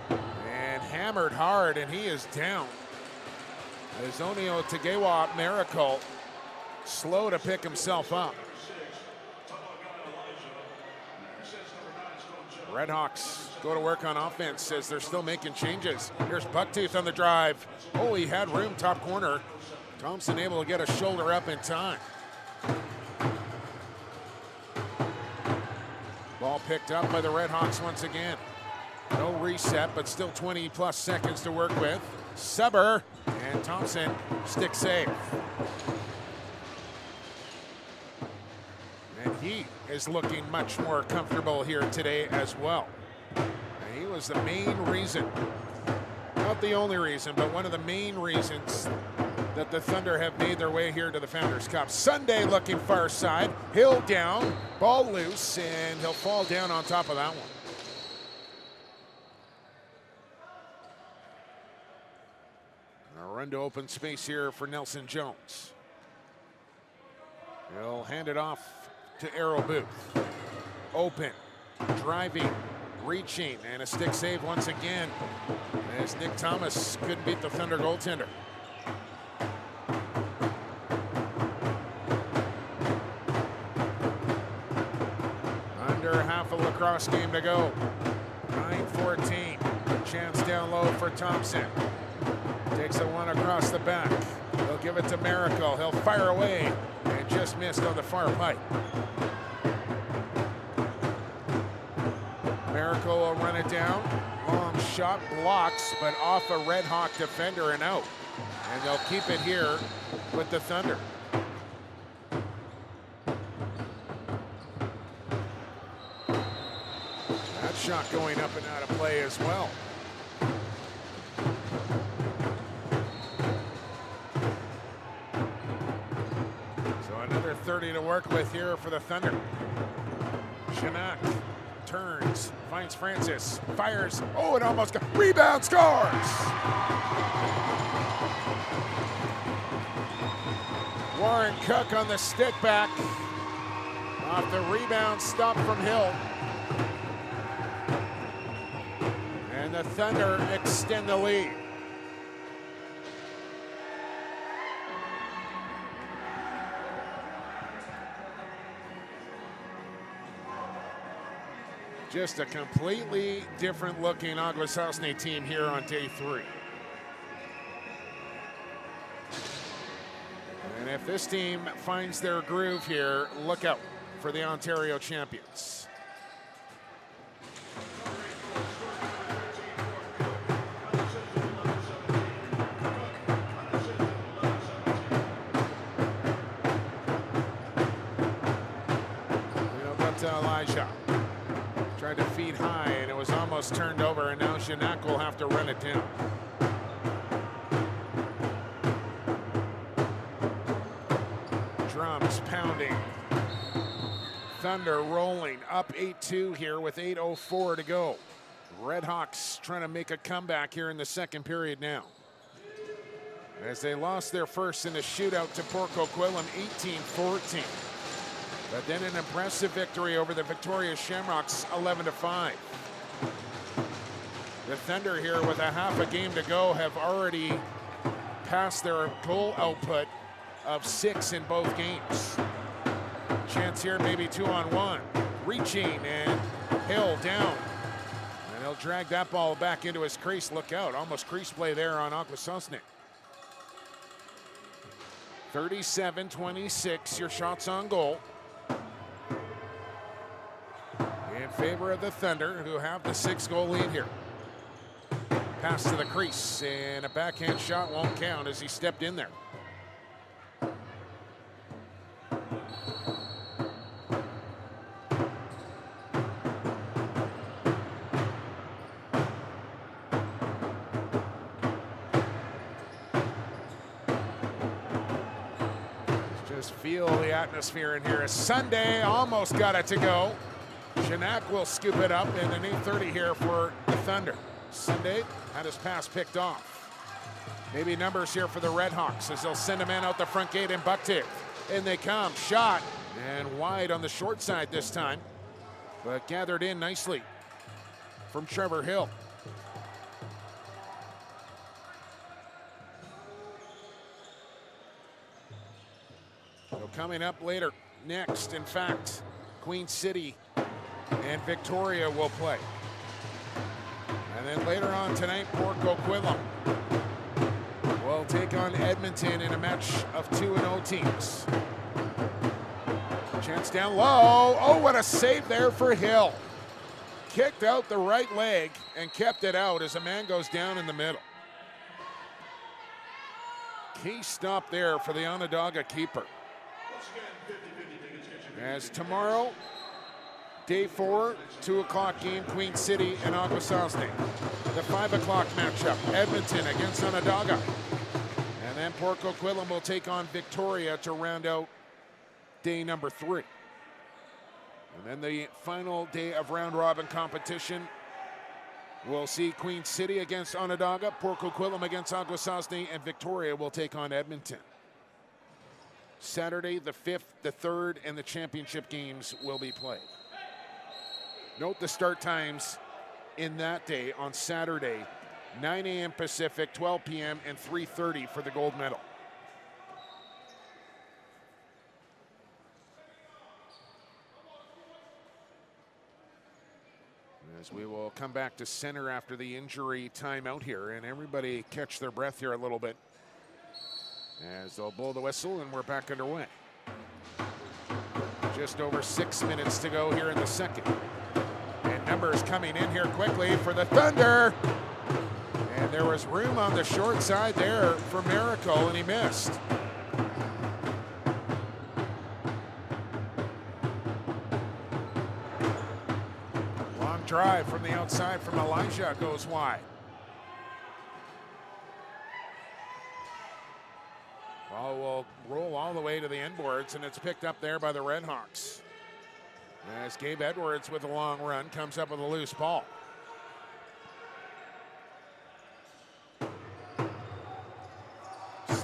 and hammered hard, and he is down. Azonio Tegewa Miracle, slow to pick himself up. Redhawks go to work on offense as they're still making changes. Here's Bucktooth on the drive. Oh, he had room, top corner. Thompson able to get a shoulder up in time. Ball picked up by the Redhawks once again. No reset, but still 20+ seconds to work with. Suber, and Thompson stick save. And he is looking much more comfortable here today as well. And he was the main reason, not the only reason, but one of the main reasons that the Thunder have made their way here to the Founders Cup. Sunday looking far side, Hill down, ball loose, and he'll fall down on top of that one. A run to open space here for Nelson Jones. He'll hand it off to Arrow Booth. Open, driving, reaching, and a stick save once again as Nick Thomas couldn't beat the Thunder goaltender. Under half a lacrosse game to go. 9:14. Chance down low for Thompson. Takes a one across the back. He'll give it to Miracle. He'll fire away and just missed on the far pipe. Miracle will run it down. Long shot blocks, but off a Redhawk defender and out. And they'll keep it here with the Thunder. That shot going up and out of play as well. So another 30 to work with here for the Thunder. Shanak turns, finds Francis, fires. Oh, it almost got, rebound, scores! Warren Cook on the stick back. Off the rebound, stop from Hill. And the Thunder extend the lead. Just a completely different looking Akwesasne team here on day 3. And if this team finds their groove here, look out for the Ontario champions. We'll go to Elijah. Tried to feed high and it was almost turned over, and now Shanak will have to run it down. Drums pounding. Thunder rolling up 8-2 here with 8:04 to go. Redhawks trying to make a comeback here in the second period now, as they lost their first in a shootout to Port Coquitlam 18-14. But then an impressive victory over the Victoria Shamrocks 11-5. The Thunder here with a half a game to go have already passed their goal output of 6 in both games. Chance here, maybe 2-on-1. Reaching, and Hill down. And he'll drag that ball back into his crease. Look out, almost crease play there on Akwesasne. 37-26, your shots on goal. In favor of the Thunder, who have the 6-goal lead here. Pass to the crease, and a backhand shot won't count as he stepped in there. Just feel the atmosphere in here. Sunday almost got it to go. Shanak will scoop it up, and an 8:30 here for the Thunder. Sunday had his pass picked off. Maybe numbers here for the Redhawks as they'll send a man out the front gate in Bucktick. In they come, shot, and wide on the short side this time, but gathered in nicely from Trevor Hill. So coming up later, next, in fact, Queen City and Victoria will play. And then later on tonight, Port Coquitlam will take on Edmonton in a match of 2-0 teams. Chance down low. Oh, what a save there for Hill. Kicked out the right leg and kept it out as a man goes down in the middle. Key stop there for the Onondaga keeper. As tomorrow, day 4, 2 o'clock game, Queen City and Akwesasne. The 5 o'clock matchup, Edmonton against Onondaga. And then Port Coquitlam will take on Victoria to round out day number 3. And then the final day of round robin competition, we'll see Queen City against Onondaga, Port Coquitlam against Akwesasne, and Victoria will take on Edmonton. Saturday, the 5th, the 3rd, and the championship games will be played. Note the start times in that day on Saturday, 9 a.m. Pacific, 12 p.m., and 3:30 for the gold medal. As we will come back to center after the injury timeout here, and everybody catch their breath here a little bit as they'll blow the whistle, and we're back underway. Just over 6 minutes to go here in the second. And numbers coming in here quickly for the Thunder. And there was room on the short side there for Miracle, and he missed. Long drive from the outside from Elijah goes wide. Ball will roll all the way to the inboards, and it's picked up there by the Redhawks. As Gabe Edwards with a long run comes up with a loose ball.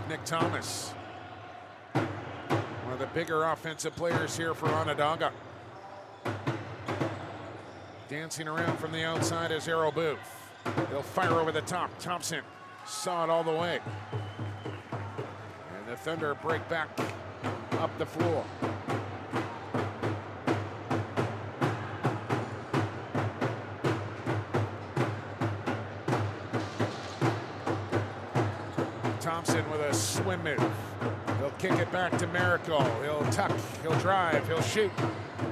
Nick Thomas, one of the bigger offensive players here for Onondaga. Dancing around from the outside is Arrow Booth. He'll fire over the top. Thompson saw it all the way. And the Thunder break back up the floor. Thompson with a swim move. He'll kick it back to Miracle. He'll tuck, he'll drive, he'll shoot.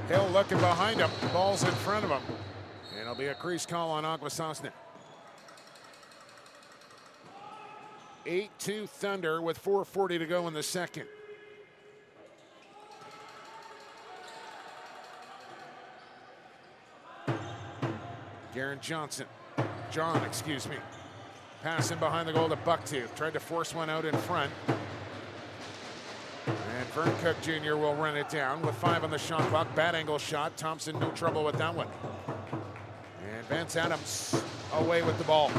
He'll look behind him. Ball's in front of him. And it'll be a crease call on Akwesasne. 8-2 Thunder with 4:40 to go in the second. Garen John, excuse me. Passing behind the goal to Bucktooth. Tried to force one out in front. And Vern Cook Jr. will run it down with 5 on the shot clock. Bad angle shot. Thompson, no trouble with that one. And Vance Adams away with the ball.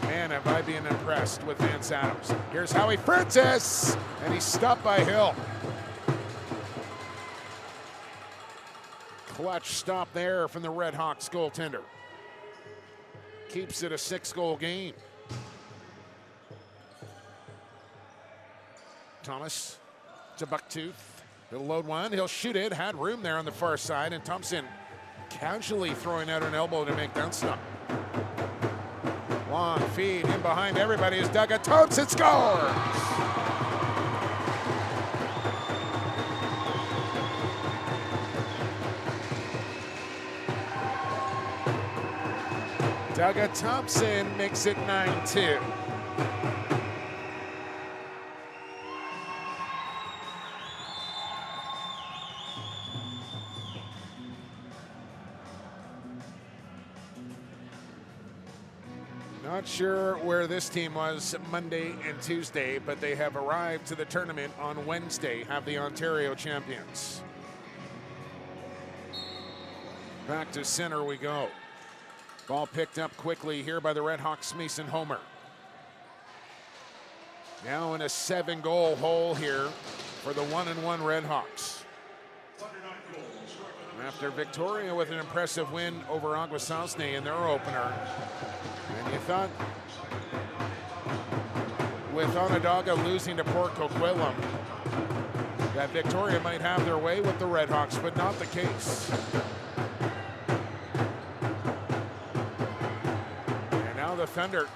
Man, have I been impressed with Vance Adams. Here's Howie Francis. And he's stopped by Hill. Clutch stop there from the Redhawks goaltender. Keeps it a 6-goal game. Thomas to Bucktooth. He'll load one. He'll shoot it. Had room there on the far side. And Thompson casually throwing out an elbow to make that stop. Long feed in behind everybody is Doug. Thompson scores! Doug Thompson makes it 9-2. Not sure where this team was Monday and Tuesday, but they have arrived to the tournament on Wednesday, have the Ontario champions. Back to center we go. Ball picked up quickly here by the Redhawks, Mason Homer. Now in a 7-goal hole here for the 1-1 Redhawks. After Victoria with an impressive win over Akwesasne in their opener. And you thought with Onondaga losing to Port Coquitlam that Victoria might have their way with the Redhawks, but not the case. The Thunder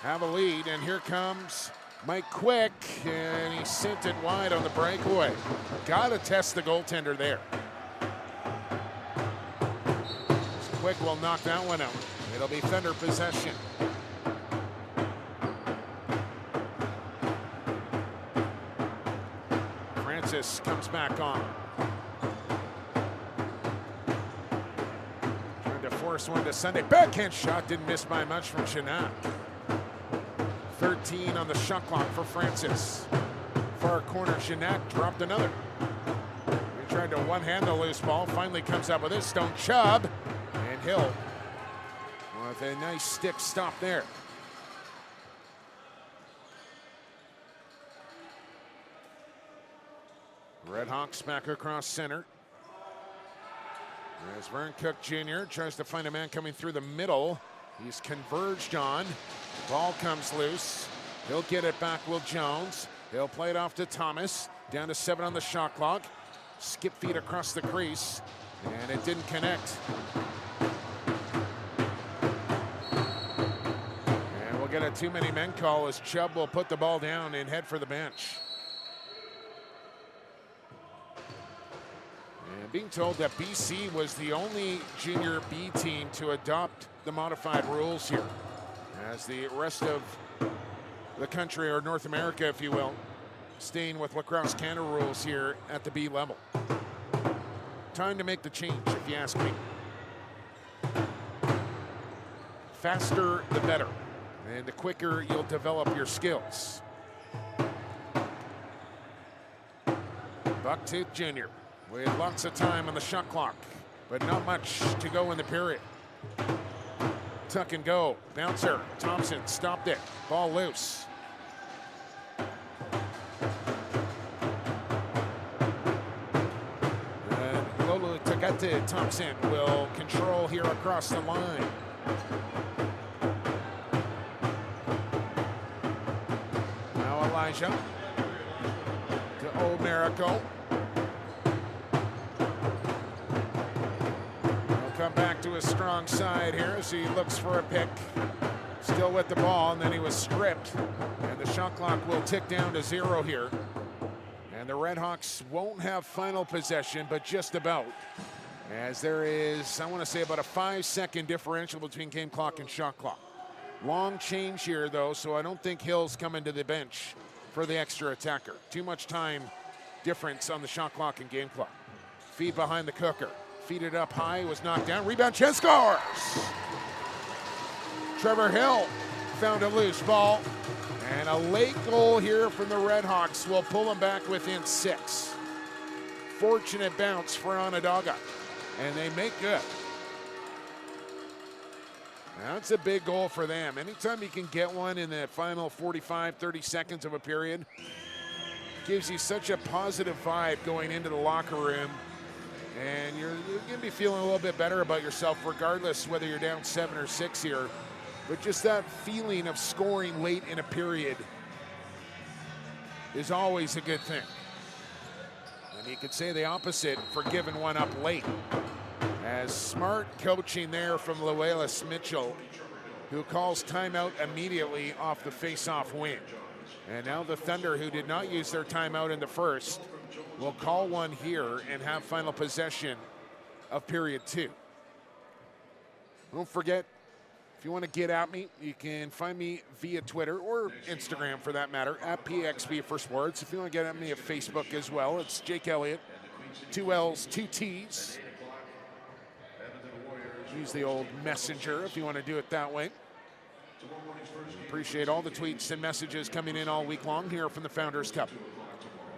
have a lead, and here comes Mike Quick, and he sent it wide on the breakaway. Got to test the goaltender there. Quick will knock that one out. It'll be Thunder possession. Francis comes back on. Force one to Sunday. Backhand shot didn't miss by much from Shinak. 13 on the shot clock for Francis. Far corner, Shinak dropped another. He tried to one-hand the loose ball. Finally comes up with it. Stone Chubb and Hill with a nice stick stop there. Redhawks back across center. As Vern Cook Jr. tries to find a man coming through the middle. He's converged on. Ball comes loose. He'll get it back, Will Jones. He'll play it off to Thomas. Down to 7 on the shot clock. Skip feet across the crease. And it didn't connect. And we'll get a too many men call as Chubb will put the ball down and head for the bench. And being told that BC was the only junior B team to adopt the modified rules here, as the rest of the country, or North America, if you will, staying with Lacrosse Canada rules here at the B level. Time to make the change, if you ask me. Faster, the better. And the quicker you'll develop your skills. Bucktooth Jr. with lots of time on the shot clock, but not much to go in the period. Tuck and go, bouncer, Thompson stopped it, ball loose. And Lolo Tagate Thompson will control here across the line. Now Elijah to Old Miracle. Come back to his strong side here as he looks for a pick. Still with the ball, and then he was stripped. And the shot clock will tick down to 0 here. And the Redhawks won't have final possession, but just about. As there is, I want to say, about a 5-second differential between game clock and shot clock. Long change here, though, so I don't think Hill's coming to the bench for the extra attacker. Too much time difference on the shot clock and game clock. Feed behind the cooker. Feed it up high, was knocked down. Rebound, chance, scores! Trevor Hill found a loose ball. And a late goal here from the Redhawks will pull them back within 6. Fortunate bounce for Onondaga. And they make good. That's a big goal for them. Anytime you can get one in the final 45, 30 seconds of a period, gives you such a positive vibe going into the locker room. And you're going to be feeling a little bit better about yourself regardless whether you're down 7 or 6 here. But just that feeling of scoring late in a period is always a good thing. And you could say the opposite for giving one up late. As smart coaching there from Luelis Mitchell, who calls timeout immediately off the face-off wing. And now the Thunder, who did not use their timeout in the first, will call one here and have final possession of period 2. Don't forget, if you want to get at me, you can find me via Twitter or Instagram for that matter, at PXB for Sports. If you want to get at me at Facebook as well, it's Jake Elliott, 2 L's, 2 T's. Use the old messenger if you want to do it that way. Appreciate all the tweets and messages coming in all week long here from the Founders Cup.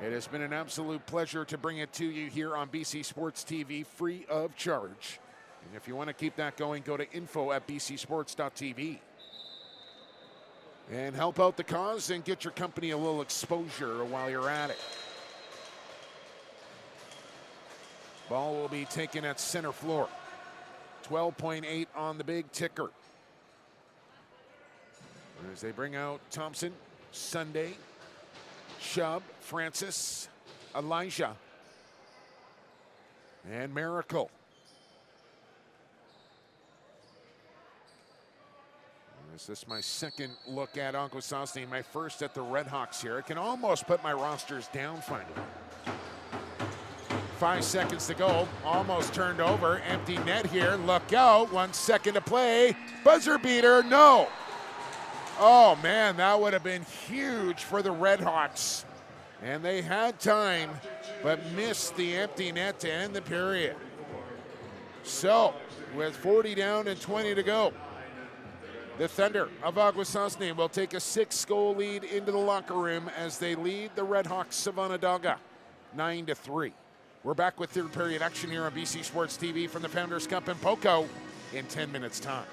It has been an absolute pleasure to bring it to you here on BC Sports TV, free of charge. And if you want to keep that going, go to info@bcsports.tv. And help out the cause and get your company a little exposure while you're at it. Ball will be taken at center floor. 12.8 on the big ticker. As they bring out Thompson, Sunday, Chubb, Francis, Elijah, and Miracle. Is this my second look at Akwesasne, my first at the Redhawks here? I can almost put my rosters down finally. 5 seconds to go, almost turned over, empty net here, look out, 1 second to play, buzzer beater, no. Oh man, that would have been huge for the Redhawks. And they had time, but missed the empty net to end the period. So, with 40 down and 20 to go, the Thunder of Akwesasne will take a 6-goal lead into the locker room as they lead the Redhawks of Onondaga 9-3. We're back with third period action here on BC Sports TV from the Founders Cup in Poco in 10 minutes time.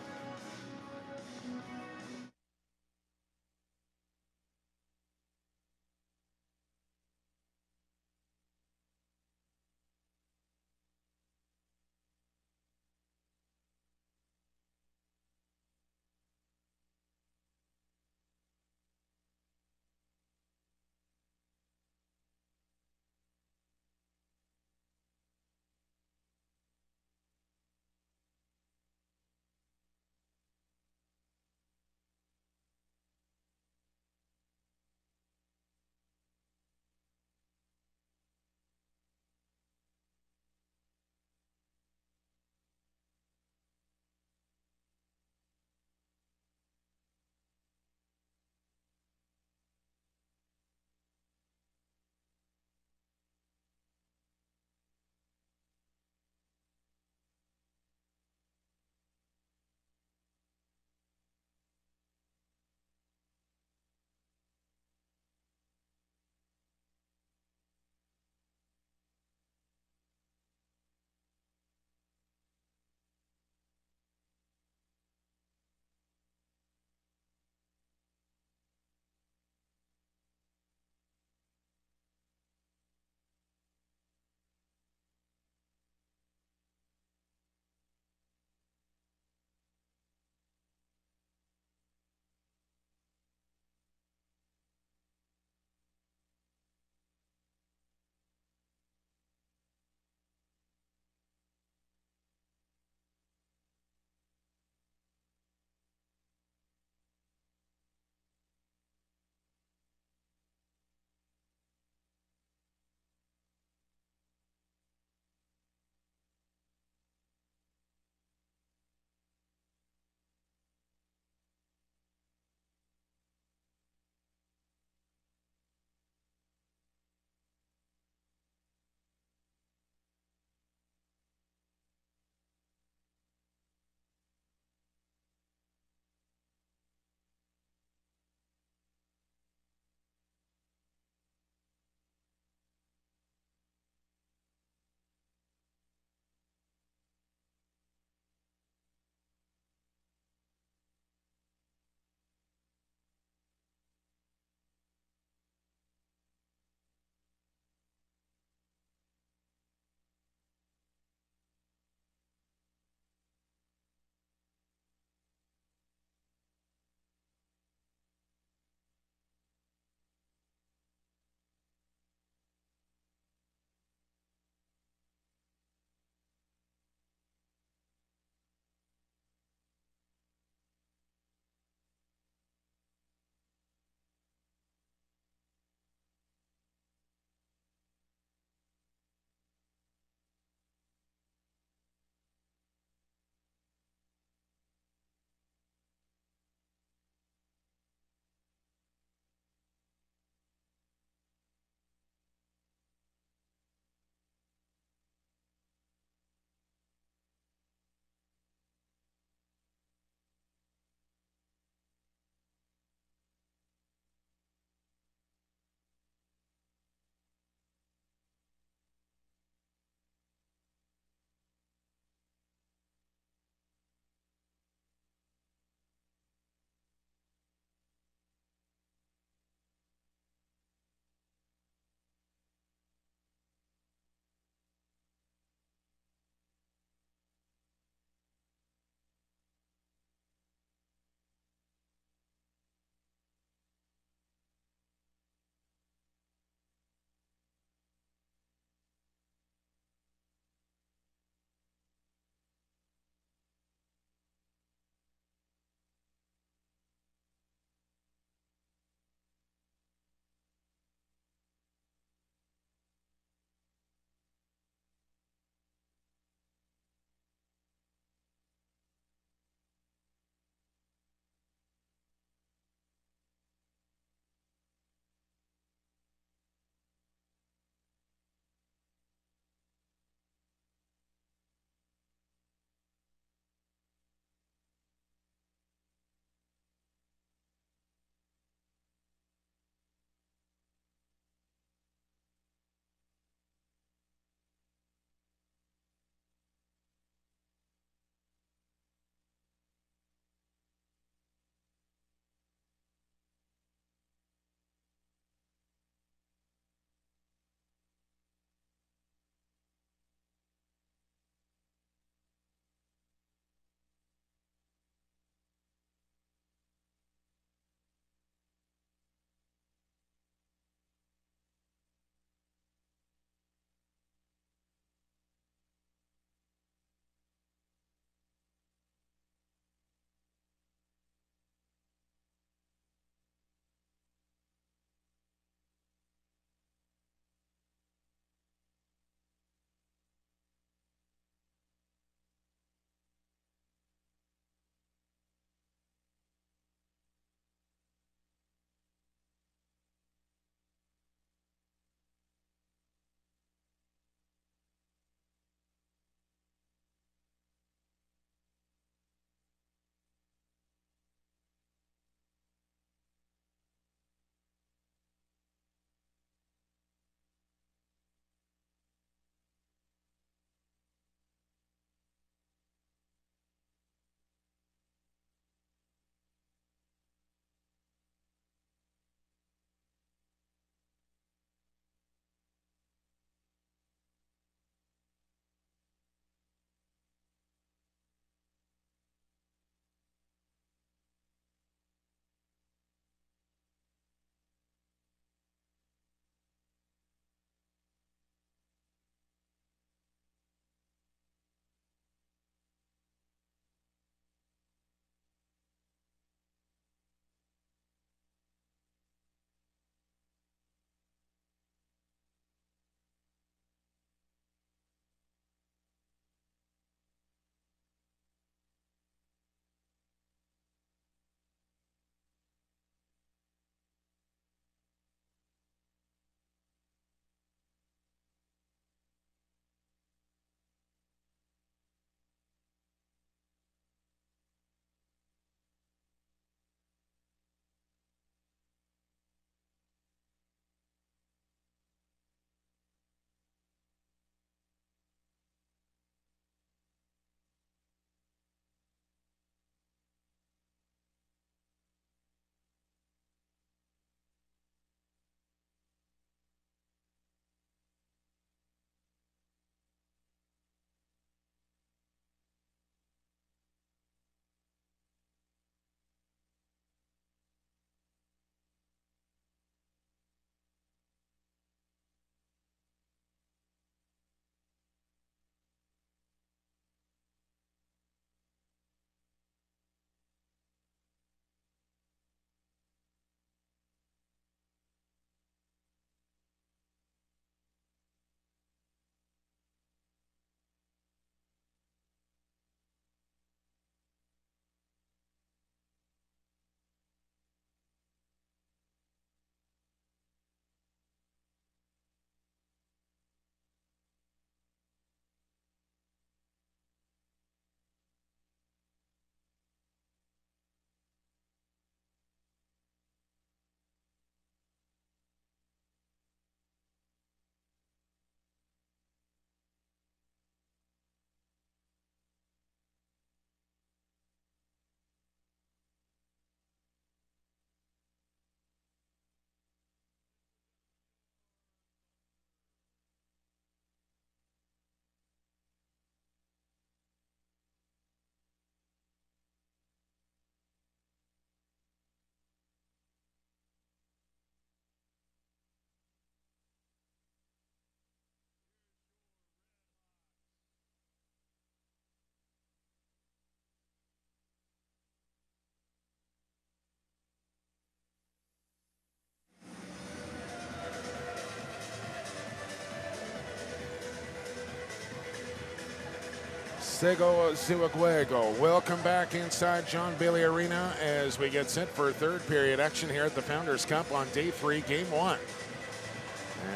Sego Zuaguego. Welcome back inside John Bailey Arena as we get set for third period action here at the Founders Cup on day 3, game 1.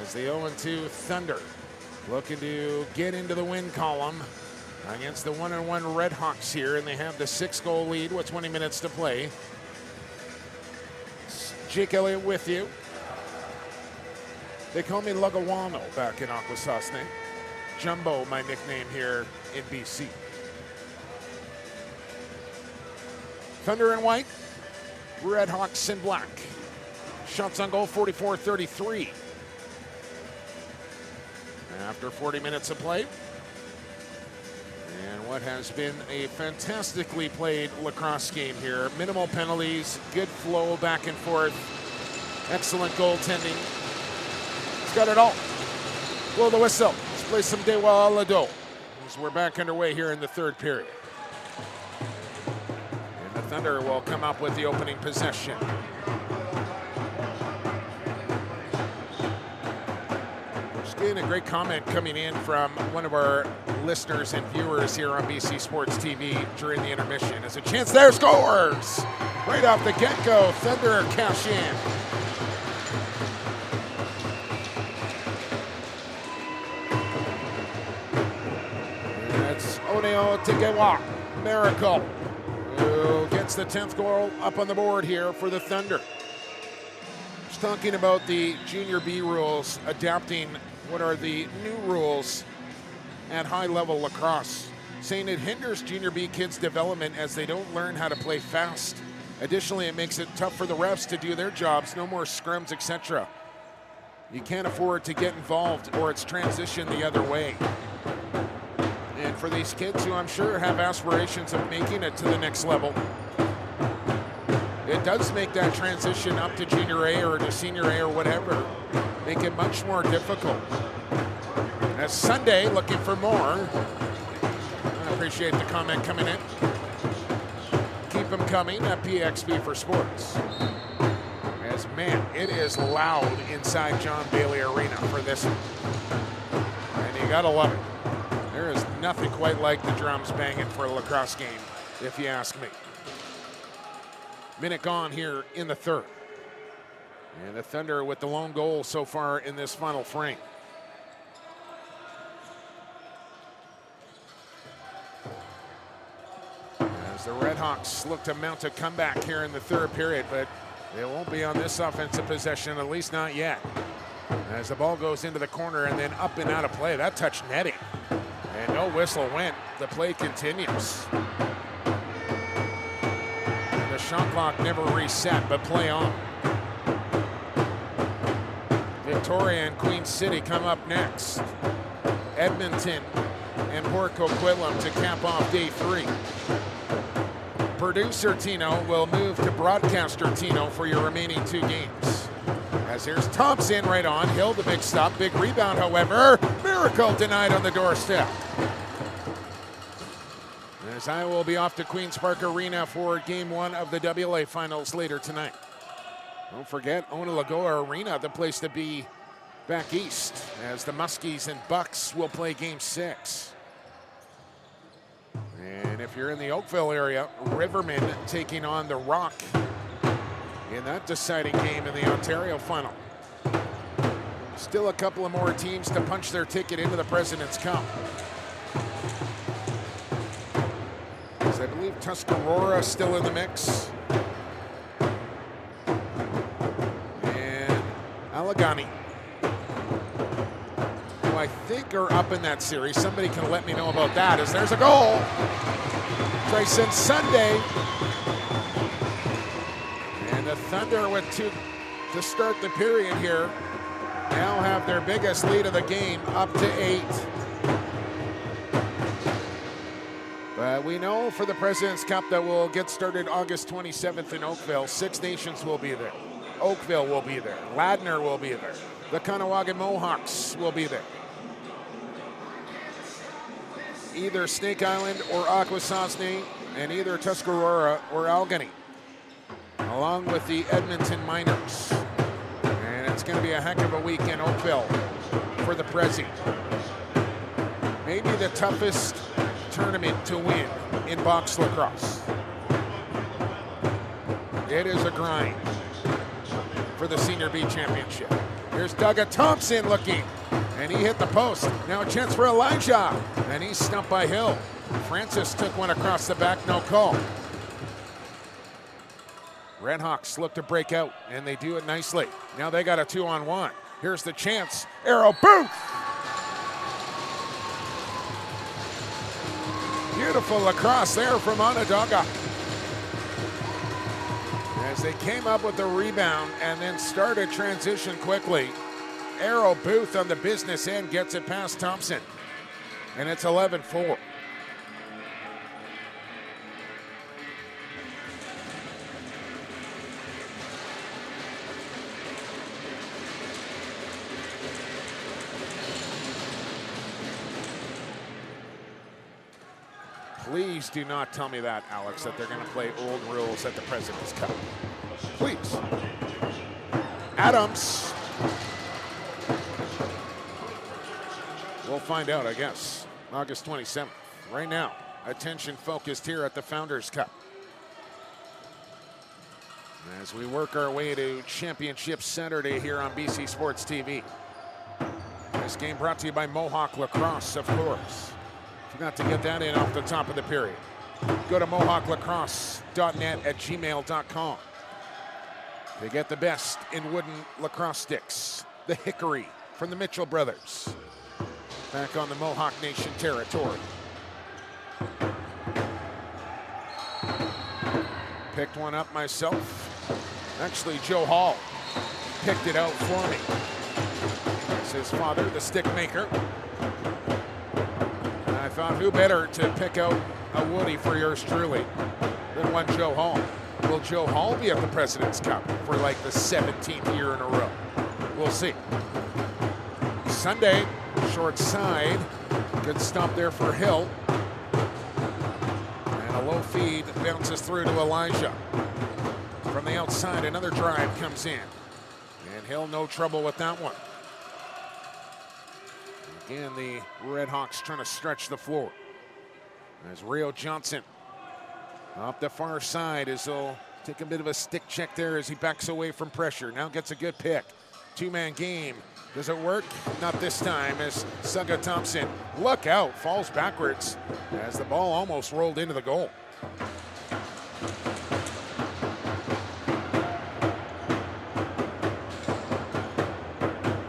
As the 0-2 Thunder looking to get into the win column against the 1-1 Redhawks here, and they have the 6-goal lead with 20 minutes to play. Jake Elliott with you. They call me Lagawano back in Akwesasne. Jumbo, my nickname here in BC. Thunder in white, Redhawks in black. Shots on goal, 44-33. After 40 minutes of play, and what has been a fantastically played lacrosse game here. Minimal penalties, good flow back and forth, excellent goaltending. It's got it all. Blow the whistle. Let's play some Dewa Alado as we're back underway here in the third period. And the Thunder will come up with the opening possession. Getting a great comment coming in from one of our listeners and viewers here on BC Sports TV during the intermission. As a chance there, scores! Right off the get-go, Thunder cash in. That's Oneo Tegewa, Miracle, who gets the 10th goal up on the board here for the Thunder. Just talking about the Junior B rules, adapting what are the new rules at high-level lacrosse, saying it hinders Junior B kids' development as they don't learn how to play fast. Additionally, it makes it tough for the refs to do their jobs, no more scrums, etc. You can't afford to get involved or it's transition the other way. And for these kids who I'm sure have aspirations of making it to the next level, it does make that transition up to Junior A or to Senior A or whatever, make it much more difficult. As Sunday looking for more. I appreciate the comment coming in. Keep them coming at PXB for Sports. As man, it is loud inside John Bailey Arena for this one. And you gotta love it. There is nothing quite like the drums banging for a lacrosse game, if you ask me. Minute gone here in the third. And the Thunder with the lone goal so far in this final frame. As the Redhawks look to mount a comeback here in the third period, but it won't be on this offensive possession, at least not yet. As the ball goes into the corner and then up and out of play. That touched netting. And no whistle went. The play continues. And the shot clock never reset, but play on. Victoria and Queen City come up next. Edmonton and Port Coquitlam to cap off day 3. Producer Tino will move to broadcaster Tino for your remaining 2 games. As here's Thompson right on. Hill the big stop. Big rebound, however. Miracle denied on the doorstep. As I will be off to Queen's Park Arena for game 1 of the WLA finals later tonight. Don't forget, Onondaga Arena, the place to be back east, as the Muskies and Bucks will play game 6. And if you're in the Oakville area, Riverman taking on the Rock in that deciding game in the Ontario final. Still a couple of more teams to punch their ticket into the President's Cup. As I believe Tuscarora still in the mix. Allegheny, who I think are up in that series. Somebody can let me know about that, as there's a goal. Grayson Sunday. And the Thunder with 2 to start the period here. Now have their biggest lead of the game, up to 8. But we know for the President's Cup that will get started August 27th in Oakville. 6 nations will be there. Oakville will be there. Ladner will be there. The Kahnawake Mohawks will be there. Either Snake Island or Akwesasne, and either Tuscarora or Allegheny, along with the Edmonton Miners. And it's going to be a heck of a week in Oakville for the Prezi. Maybe the toughest tournament to win in box lacrosse. It is a grind for the Senior B Championship. Here's Doug Thompson looking, and he hit the post. Now a chance for Elijah, and he's stumped by Hill. Francis took one across the back, no call. Redhawks look to break out, and they do it nicely. Now they got a 2-on-1. Here's the chance. Arrow Booth! Beautiful lacrosse there from Onondaga. As they came up with the rebound and then started transition quickly, Arrow Booth on the business end gets it past Thompson. And it's 11-4. Please do not tell me that, Alex, that they're going to play old rules at the President's Cup. Please. Adams. We'll find out, I guess, August 27th. Right now, attention focused here at the Founders Cup. As we work our way to Championship Saturday here on BC Sports TV. This game brought to you by Mohawk Lacrosse, of course. Forgot to get that in off the top of the period. Go to mohawklacrosse.net@gmail.com. They get the best in wooden lacrosse sticks. The Hickory from the Mitchell brothers. Back on the Mohawk Nation territory. Picked one up myself. Actually, Joe Hall picked it out for me. It's his father, the stick maker. I thought, who better to pick out a Woody for yours truly than one Joe Hall? Will Joe Hall be at the President's Cup for like the 17th year in a row? We'll see. Sunday, short side. Good stop there for Hill. And a low feed bounces through to Elijah. From the outside, another drive comes in. And Hill, no trouble with that one. Again, the Redhawks trying to stretch the floor. As Rio Johnson up the far side as he'll take a bit of a stick check there as he backs away from pressure. Now gets a good pick. Two-man game. Does it work? Not this time as Doug Thompson, look out, falls backwards as the ball almost rolled into the goal.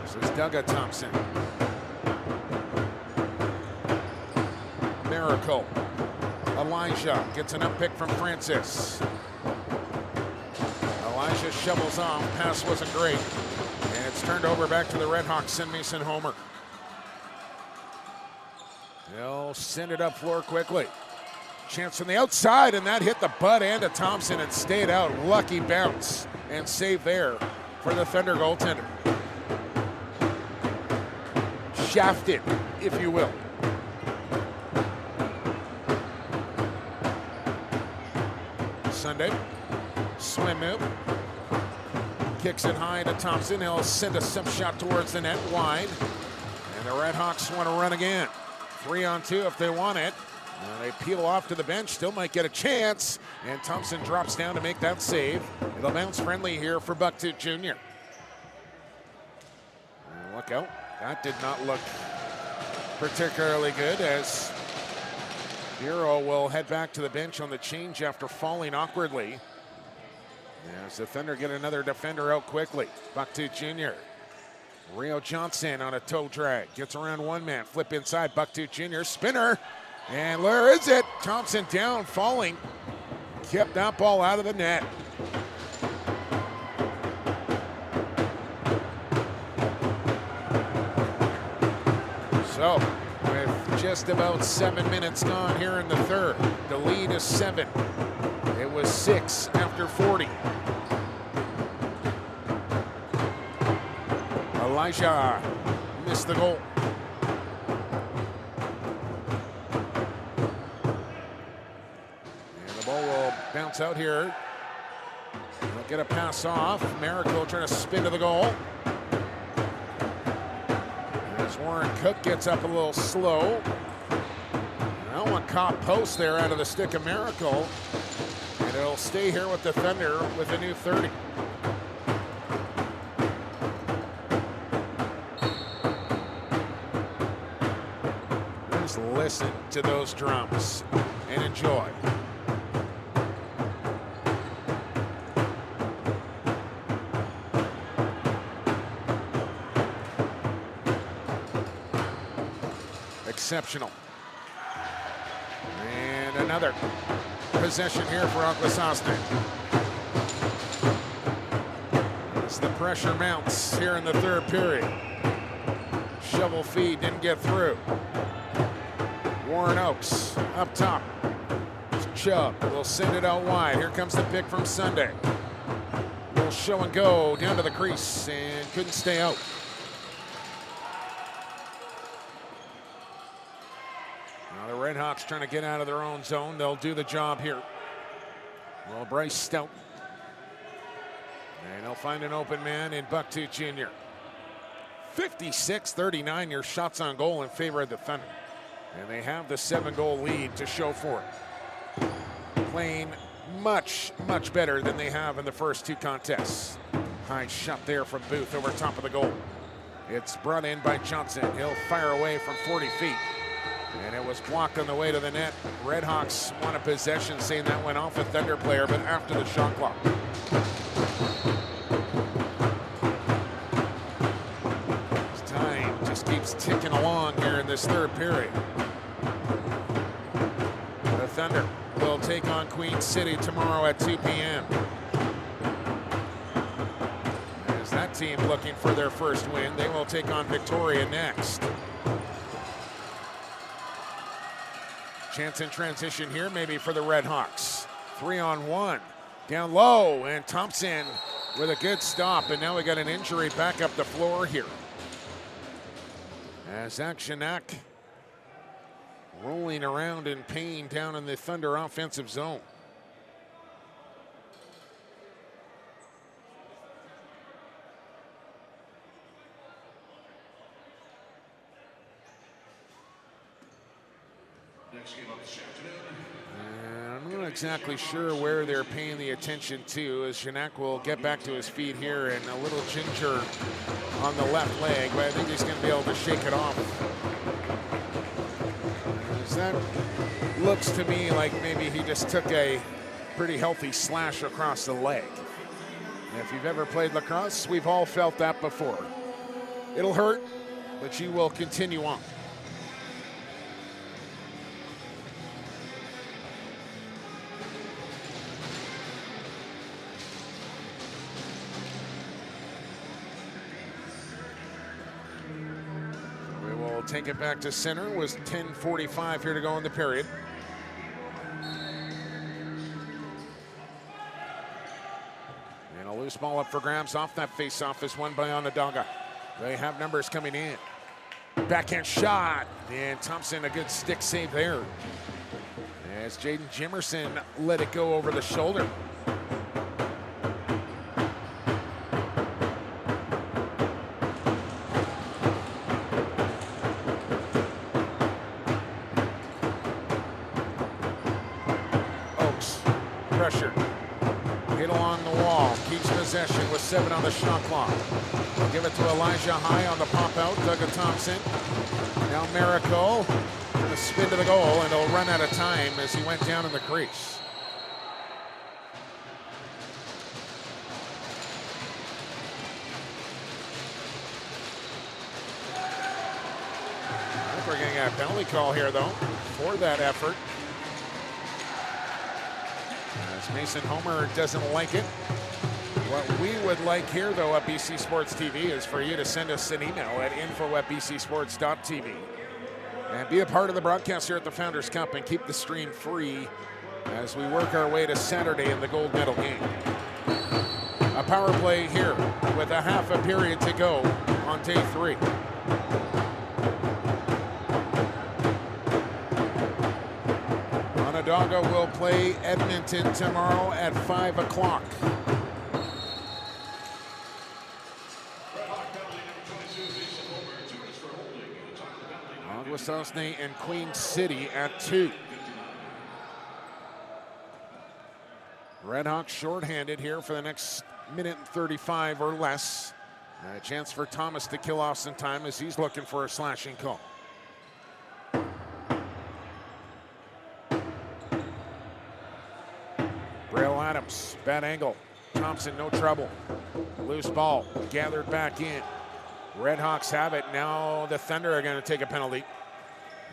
This is Doug Thompson. Miracle. Elijah gets an up pick from Francis. Elijah shovels off. Pass wasn't great. And it's turned over back to the Redhawks. Send Mason Homer. They'll send it up floor quickly. Chance from the outside, and that hit the butt end of Thompson and stayed out. Lucky bounce and save there for the Thunder goaltender. Shafted, if you will. Sunday, swim move, kicks it high to Thompson. He'll send a sip shot towards the net wide, and the Redhawks want to run again. 3-on-2 if they want it. They peel off to the bench, still might get a chance, and Thompson drops down to make that save. It'll bounce friendly here for Bucktooth Jr. And look out, that did not look particularly good as Bureau will head back to the bench on the change after falling awkwardly. As the Thunder get another defender out quickly. Bucktooth Jr. Rio Johnson on a toe drag. Gets around one man. Flip inside. Bucktooth Jr. Spinner. And where is it? Thompson down, falling. Kept that ball out of the net. So, with just about 7 minutes gone here in the third, the lead is 7. It was 6 after 40. Elijah missed the goal. And the ball will bounce out here. They'll get a pass off. Miracle trying to spin to the goal. As Warren Cook gets up a little slow. Well, one caught post there out of the stick of Miracle. And it'll stay here with the Thunder with a new 30. Just listen to those drums and enjoy. Exceptional. And another possession here for Akwesasne. As the pressure mounts here in the third period. Shovel feed didn't get through. Warren Oakes up top. Chubb will send it out wide. Here comes the pick from Sunday. Will show and go down to the crease and couldn't stay out. Now the Redhawks trying to get out of their own zone. They'll do the job here. Well, Bryce Stout. And they'll find an open man in Bucktooth Jr. 56-39, your shots on goal in favor of the Thunder. And they have the 7-goal lead to show for it. Playing much, much better than they have in the first two contests. High shot there from Booth over top of the goal. It's brought in by Johnson. He'll fire away from 40 feet. And it was blocked on the way to the net. Redhawks won a possession, saying that went off a Thunder player, but after the shot clock. Time just keeps ticking along here in this third period. The Thunder will take on Queen City tomorrow at 2 p.m. As that team looking for their first win, they will take on Victoria next. Chance in transition here, maybe for the Redhawks. 3-on-1, down low, and Thompson with a good stop, and now we got an injury back up the floor here. As Zach Shanak rolling around in pain down in the Thunder offensive zone. I'm not exactly sure where they're paying the attention to, as Shanak will get back to his feet here, and a little ginger on the left leg, but I think he's going to be able to shake it off. As that looks to me like maybe he just took a pretty healthy slash across the leg. And if you've ever played lacrosse, we've all felt that before. It'll hurt, but you will continue on. Take it back to center. Was 10:45 here to go in the period. And a loose ball up for grabs off that face-off is won by Onondaga. They have numbers coming in. Backhand shot, and Thompson a good stick save there. As Jaden Jimerson let it go over the shoulder. Pressure. Hit along the wall. Keeps possession with 7 on the shot clock. They'll give it to Elijah High on the pop out. Douglas Thompson. Now Miracle. Going to spin to the goal, and he'll run out of time as he went down in the crease. I think we're getting a penalty call here, though, for that effort. Mason Homer doesn't like it. What we would like here, though, at BC Sports TV is for you to send us an email at info@bcsports.tv and be a part of the broadcast here at the Founders Cup and keep the stream free as we work our way to Saturday in the gold medal game. A power play here with a half a period to go on day 3. Onondaga will play Edmonton tomorrow at 5 o'clock. Akwesasne and Queen City at 2. Redhawks shorthanded here for the next minute and 35 or less. A chance for Thomas to kill off some time as he's looking for a slashing call. Braille Adams, bad angle. Thompson, no trouble. Loose ball, gathered back in. Redhawks have it. Now the Thunder are going to take a penalty.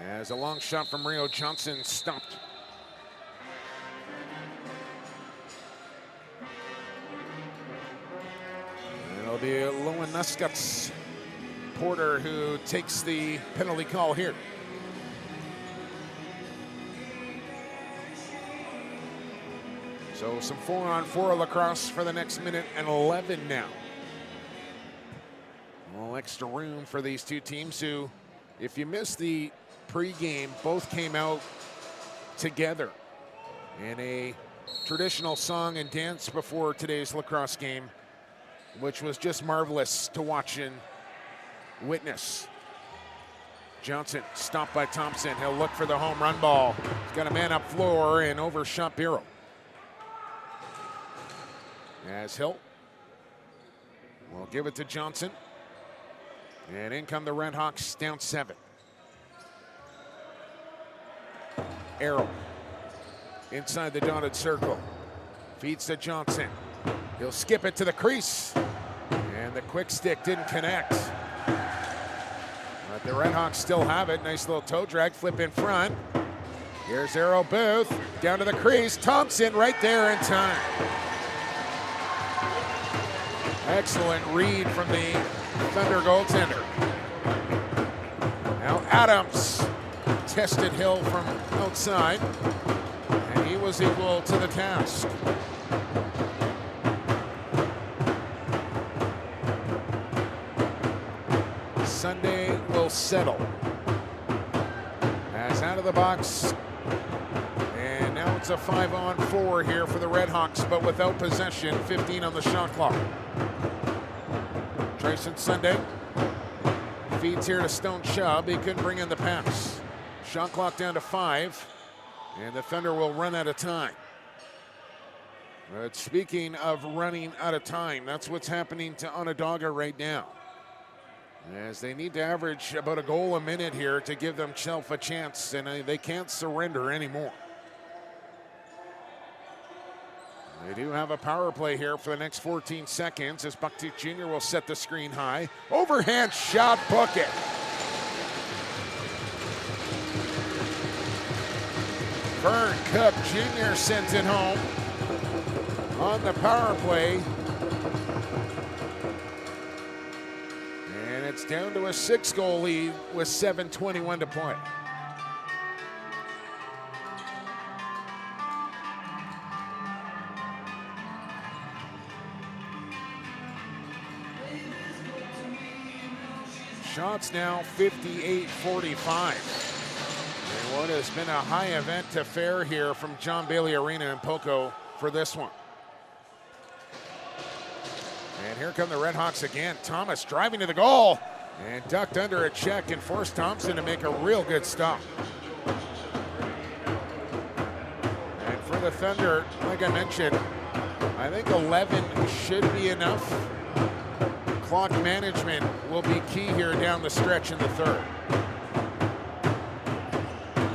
As a long shot from Rio Johnson stopped. It'll be Lowen Nuskut's Porter who takes the penalty call here. So some 4-on-4 lacrosse for the next minute and 11 now. A little extra room for these two teams who, if you missed the pregame, both came out together in a traditional song and dance before today's lacrosse game, which was just marvelous to watch and witness. Johnson stopped by Thompson. He'll look for the home run ball. He's got a man up floor and overshot Biro. As Hill will give it to Johnson. And in come the Redhawks, down 7. Arrow inside the dotted circle. Feeds to Johnson. He'll skip it to the crease. And the quick stick didn't connect. But the Redhawks still have it. Nice little toe drag, flip in front. Here's Arrow Booth, down to the crease. Thompson right there in time. Excellent read from the Thunder goaltender. Now Adams tested Hill from outside, and he was equal to the task. Sunday will settle. As out of the box, and now it's a 5-on-4 here for the Redhawks, but without possession, 15 on the shot clock. Trayson Sunday feeds here to Stone Chubb. He couldn't bring in the pass. Shot clock down to 5, and the Thunder will run out of time. But speaking of running out of time, that's what's happening to Onondaga right now, as they need to average about a goal a minute here to give themselves a chance, and they can't surrender anymore. They do have a power play here for the next 14 seconds as Buckteeth Jr. will set the screen high. Overhand shot, book it. Vern Cook Jr. sends it home on the power play. And it's down to a 6-goal lead with 7:21 to play. Shots now 58-45. And what has been a high event affair here from John Bailey Arena in Poco for this one. And here come the Redhawks again. Thomas driving to the goal and ducked under a check and forced Thompson to make a real good stop. And for the Thunder, like I mentioned, I think 11 should be enough. Clock management will be key here down the stretch in the third.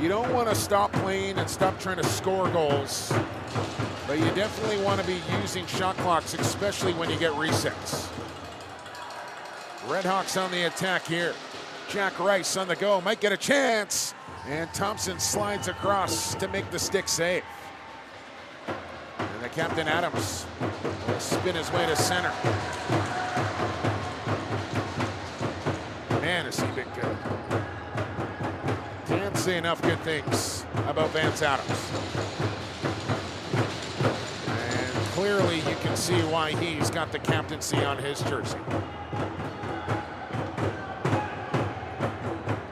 You don't want to stop playing and stop trying to score goals, but you definitely want to be using shot clocks, especially when you get resets. Redhawks on the attack here. Jack Rice on the go, might get a chance, and Thompson slides across to make the stick save. And the captain Adams will spin his way to center. Man, has he been good. Can't say enough good things about Vance Adams. And clearly you can see why he's got the captaincy on his jersey.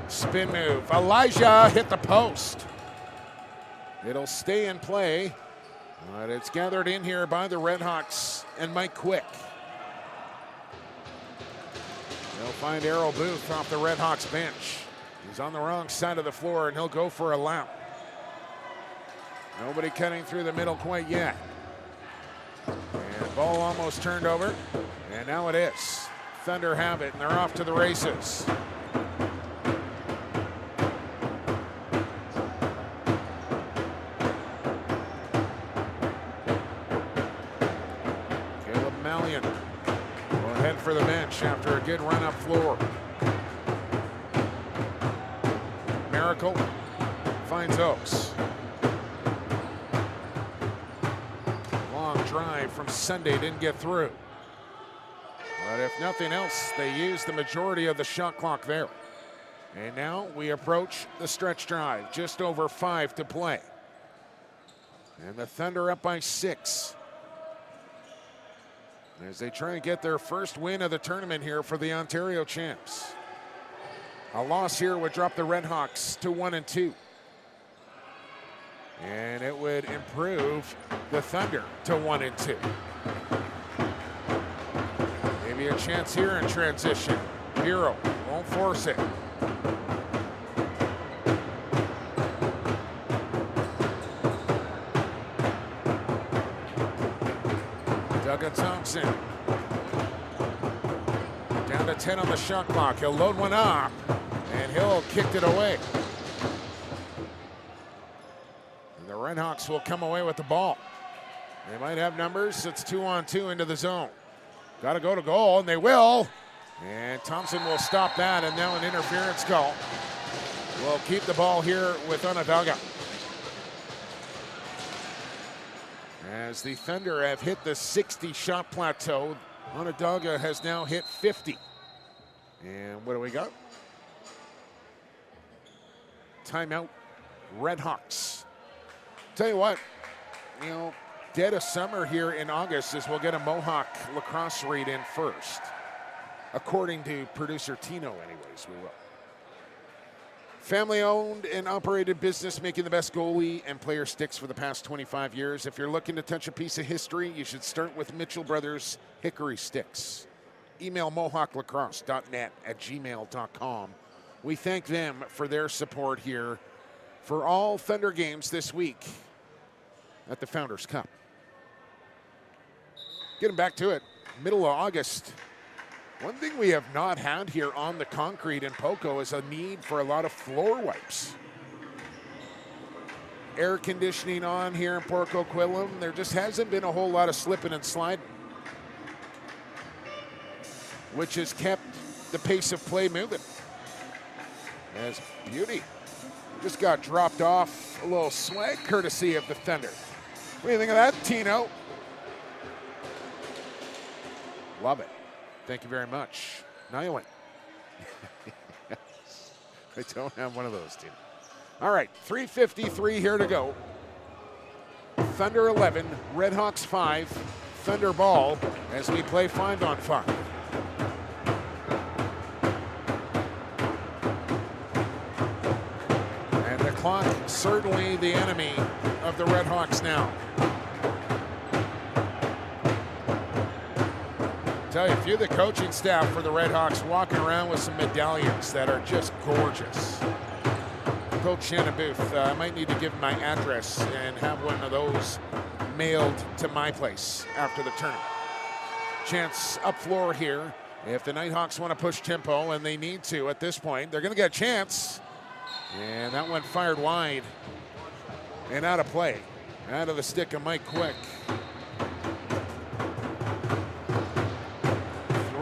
Spin move. Elijah hit the post. It'll stay in play, but it's gathered in here by the Redhawks and Mike Quick. They'll find Errol Booth off the Redhawks bench. He's on the wrong side of the floor, and he'll go for a lap. Nobody cutting through the middle quite yet. And ball almost turned over, and now it is. Thunder have it, and they're off to the races. Caleb Mallion will head for the bench after a good run up floor. Miracle finds Oaks. Long drive from Sunday, didn't get through. But if nothing else, they used the majority of the shot clock there. And now we approach the stretch drive, just over 5 to play. And the Thunder up by 6. As they try and get their first win of the tournament here for the Ontario champs. A loss here would drop the Redhawks to 1-2. And it would improve the Thunder to 1-2. Maybe a chance here in transition. Hero won't force it. Doug Thompson. Down to 10 on the shot clock. He'll load one up, and he'll kick it away. And the Redhawks will come away with the ball. They might have numbers. It's 2-on-2 into the zone. Got to go to goal, and they will. And Thompson will stop that, and now an interference call. We'll keep the ball here with Onondaga. As the Thunder have hit the 60-shot plateau, Onondaga has now hit 50. And what do we got? Timeout, Redhawks. Tell you what, you know, dead of summer here in August is we'll get a Mohawk lacrosse read in first. According to producer Tino, anyways, we will. Family-owned and operated business making the best goalie and player sticks for the past 25 years. If you're looking to touch a piece of history, you should start with Mitchell Brothers Hickory Sticks. Email mohawklacrosse.net@gmail.com. We thank them for their support here for all Thunder games this week at the Founders Cup. Getting back to it, middle of August. One thing we have not had here on the concrete in Poco is a need for a lot of floor wipes. Air conditioning on here in Port Coquitlam. There just hasn't been a whole lot of slipping and sliding, which has kept the pace of play moving. As Beauty just got dropped off, a little swag courtesy of the Thunder. What do you think of that, Tino? Love it. Thank you very much. Nyland. I don't have one of those, Tino. All right, 3:53 here to go. Thunder 11, Redhawks 5, Thunder ball as we play 5-on-5. And the clock certainly the enemy of the Redhawks now. Tell you, a few of the coaching staff for the Redhawks walking around with some medallions that are just gorgeous. Coach Shannon Booth, I might need to give him my address and have one of those mailed to my place after the tournament. Chance up floor here. If the Nighthawks want to push tempo, and they need to at this point, they're going to get a chance. And that one fired wide and out of play. Out of the stick of Mike Quick.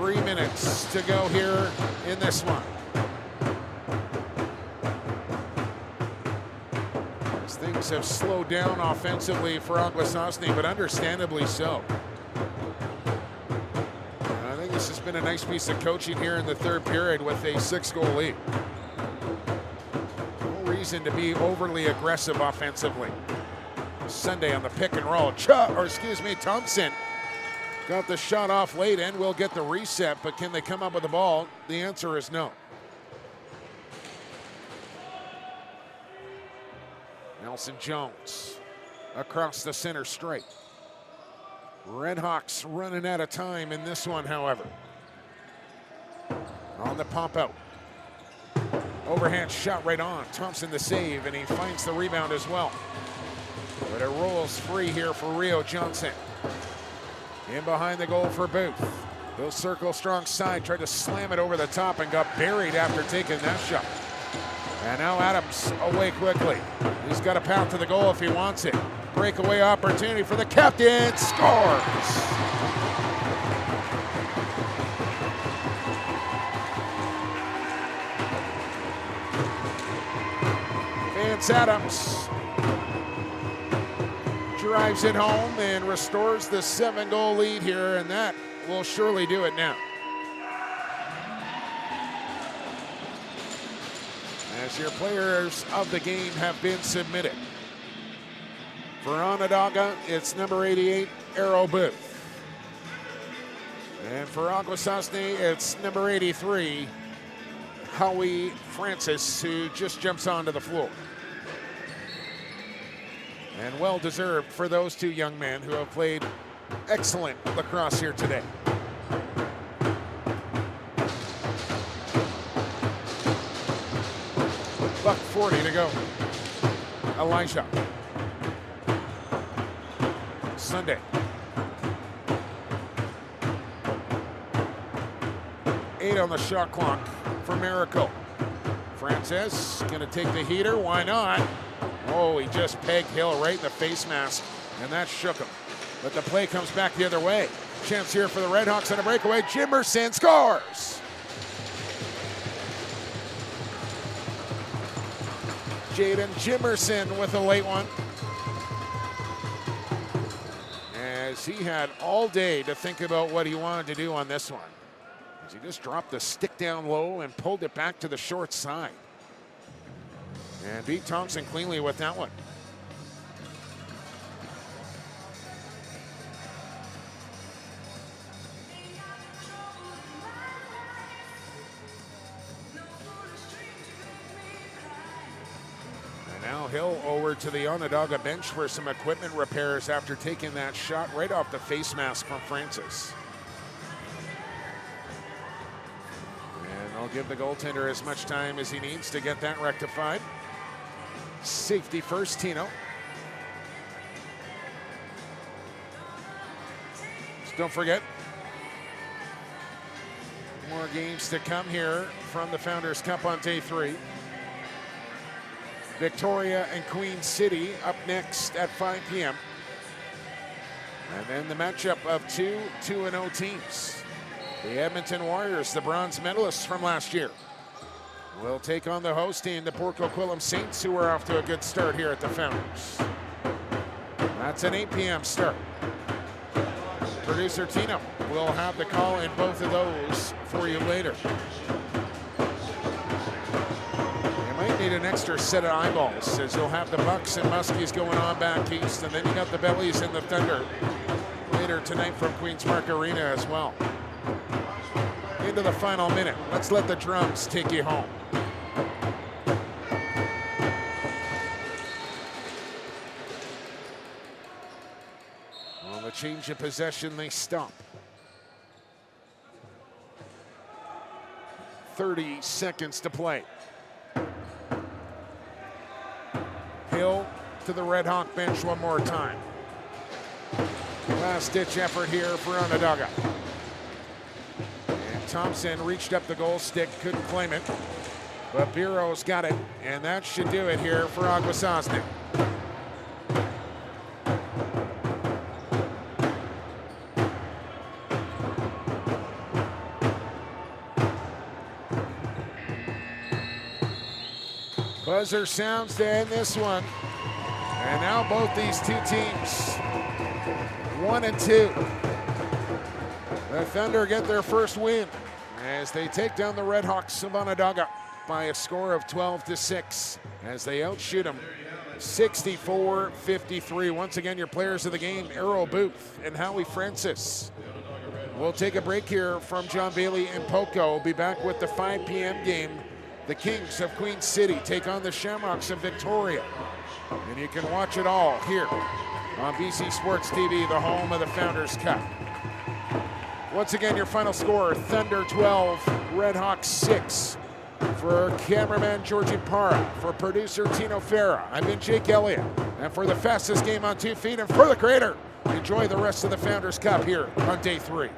3 minutes to go here in this one. As things have slowed down offensively for Akwesasne, but understandably so. I think this has been a nice piece of coaching here in the third period with a 6-goal lead. No reason to be overly aggressive offensively. Sunday on the pick and roll. Thompson got the shot off late and will get the reset, but can they come up with the ball? The answer is no. Nelson Jones across the center straight. Redhawks running out of time in this one, however. On the pump out. Overhand shot right on. Thompson the save, and he finds the rebound as well. But it rolls free here for Rio Johnson. In behind the goal for Booth. He'll circle strong side, tried to slam it over the top and got buried after taking that shot. And now Adams away quickly. He's got a path to the goal if he wants it. Breakaway opportunity for the captain. Scores! Vance Adams drives it home and restores the 7-goal lead here, and that will surely do it now. As your players of the game have been submitted. For Onondaga, it's number 88, Arrow Booth. And for Akwesasne, it's number 83, Howie Francis, who just jumps onto the floor. And well deserved for those two young men who have played excellent lacrosse here today. Buck 40 to go. Elijah. Sunday. 8 on the shot clock for Miracle. Francis gonna take the heater, why not? Oh, he just pegged Hill right in the face mask, and that shook him. But the play comes back the other way. Chance here for the Redhawks on a breakaway. Jimerson scores! Jaden Jimerson with a late one. As he had all day to think about what he wanted to do on this one. As he just dropped the stick down low and pulled it back to the short side. And beat Thompson cleanly with that one. And now Hill over to the Onondaga bench for some equipment repairs after taking that shot right off the face mask from Francis. And I'll give the goaltender as much time as he needs to get that rectified. Safety first, Tino. Just don't forget, more games to come here from the Founders Cup on day 3. Victoria and Queen City up next at 5 p.m. And then the matchup of two 2-0 teams. The Edmonton Warriors, the bronze medalists from last year, will take on the host team, the Port Coquitlam Saints, who are off to a good start here at the Founders. That's an 8 p.m. start. Producer Tino will have the call in both of those for you later. You might need an extra set of eyeballs, as you'll have the Bucks and Muskies going on back east, and then you got the Bellies and the Thunder later tonight from Queen's Park Arena as well. Into the final minute. Let's let the drums take you home. On the change of possession, they stop. 30 seconds to play. Hill to the Red Hawk bench one more time. Last-ditch effort here for Onondaga. Thompson reached up the goal stick, couldn't claim it, but Bureau's got it, and that should do it here for Akwesasne. Buzzer sounds to end this one, and now both these two teams, 1 and 2. The Thunder get their first win as they take down the Redhawks of Onondaga by a score of 12-6 as they outshoot them 64-53. Once again, your players of the game, Arrow Booth and Howie Francis. We'll take a break here from John Bailey and Poco. We'll be back with the 5 p.m. game. The Kings of Queen City take on the Shamrocks of Victoria. And you can watch it all here on BC Sports TV, the home of the Founders Cup. Once again, your final score, Thunder 12, Redhawks 6. For cameraman Georgie Parra, for producer Tino Farah, I've been Jake Elliott. And for the fastest game on 2 feet and for the creator, enjoy the rest of the Founders Cup here on day 3.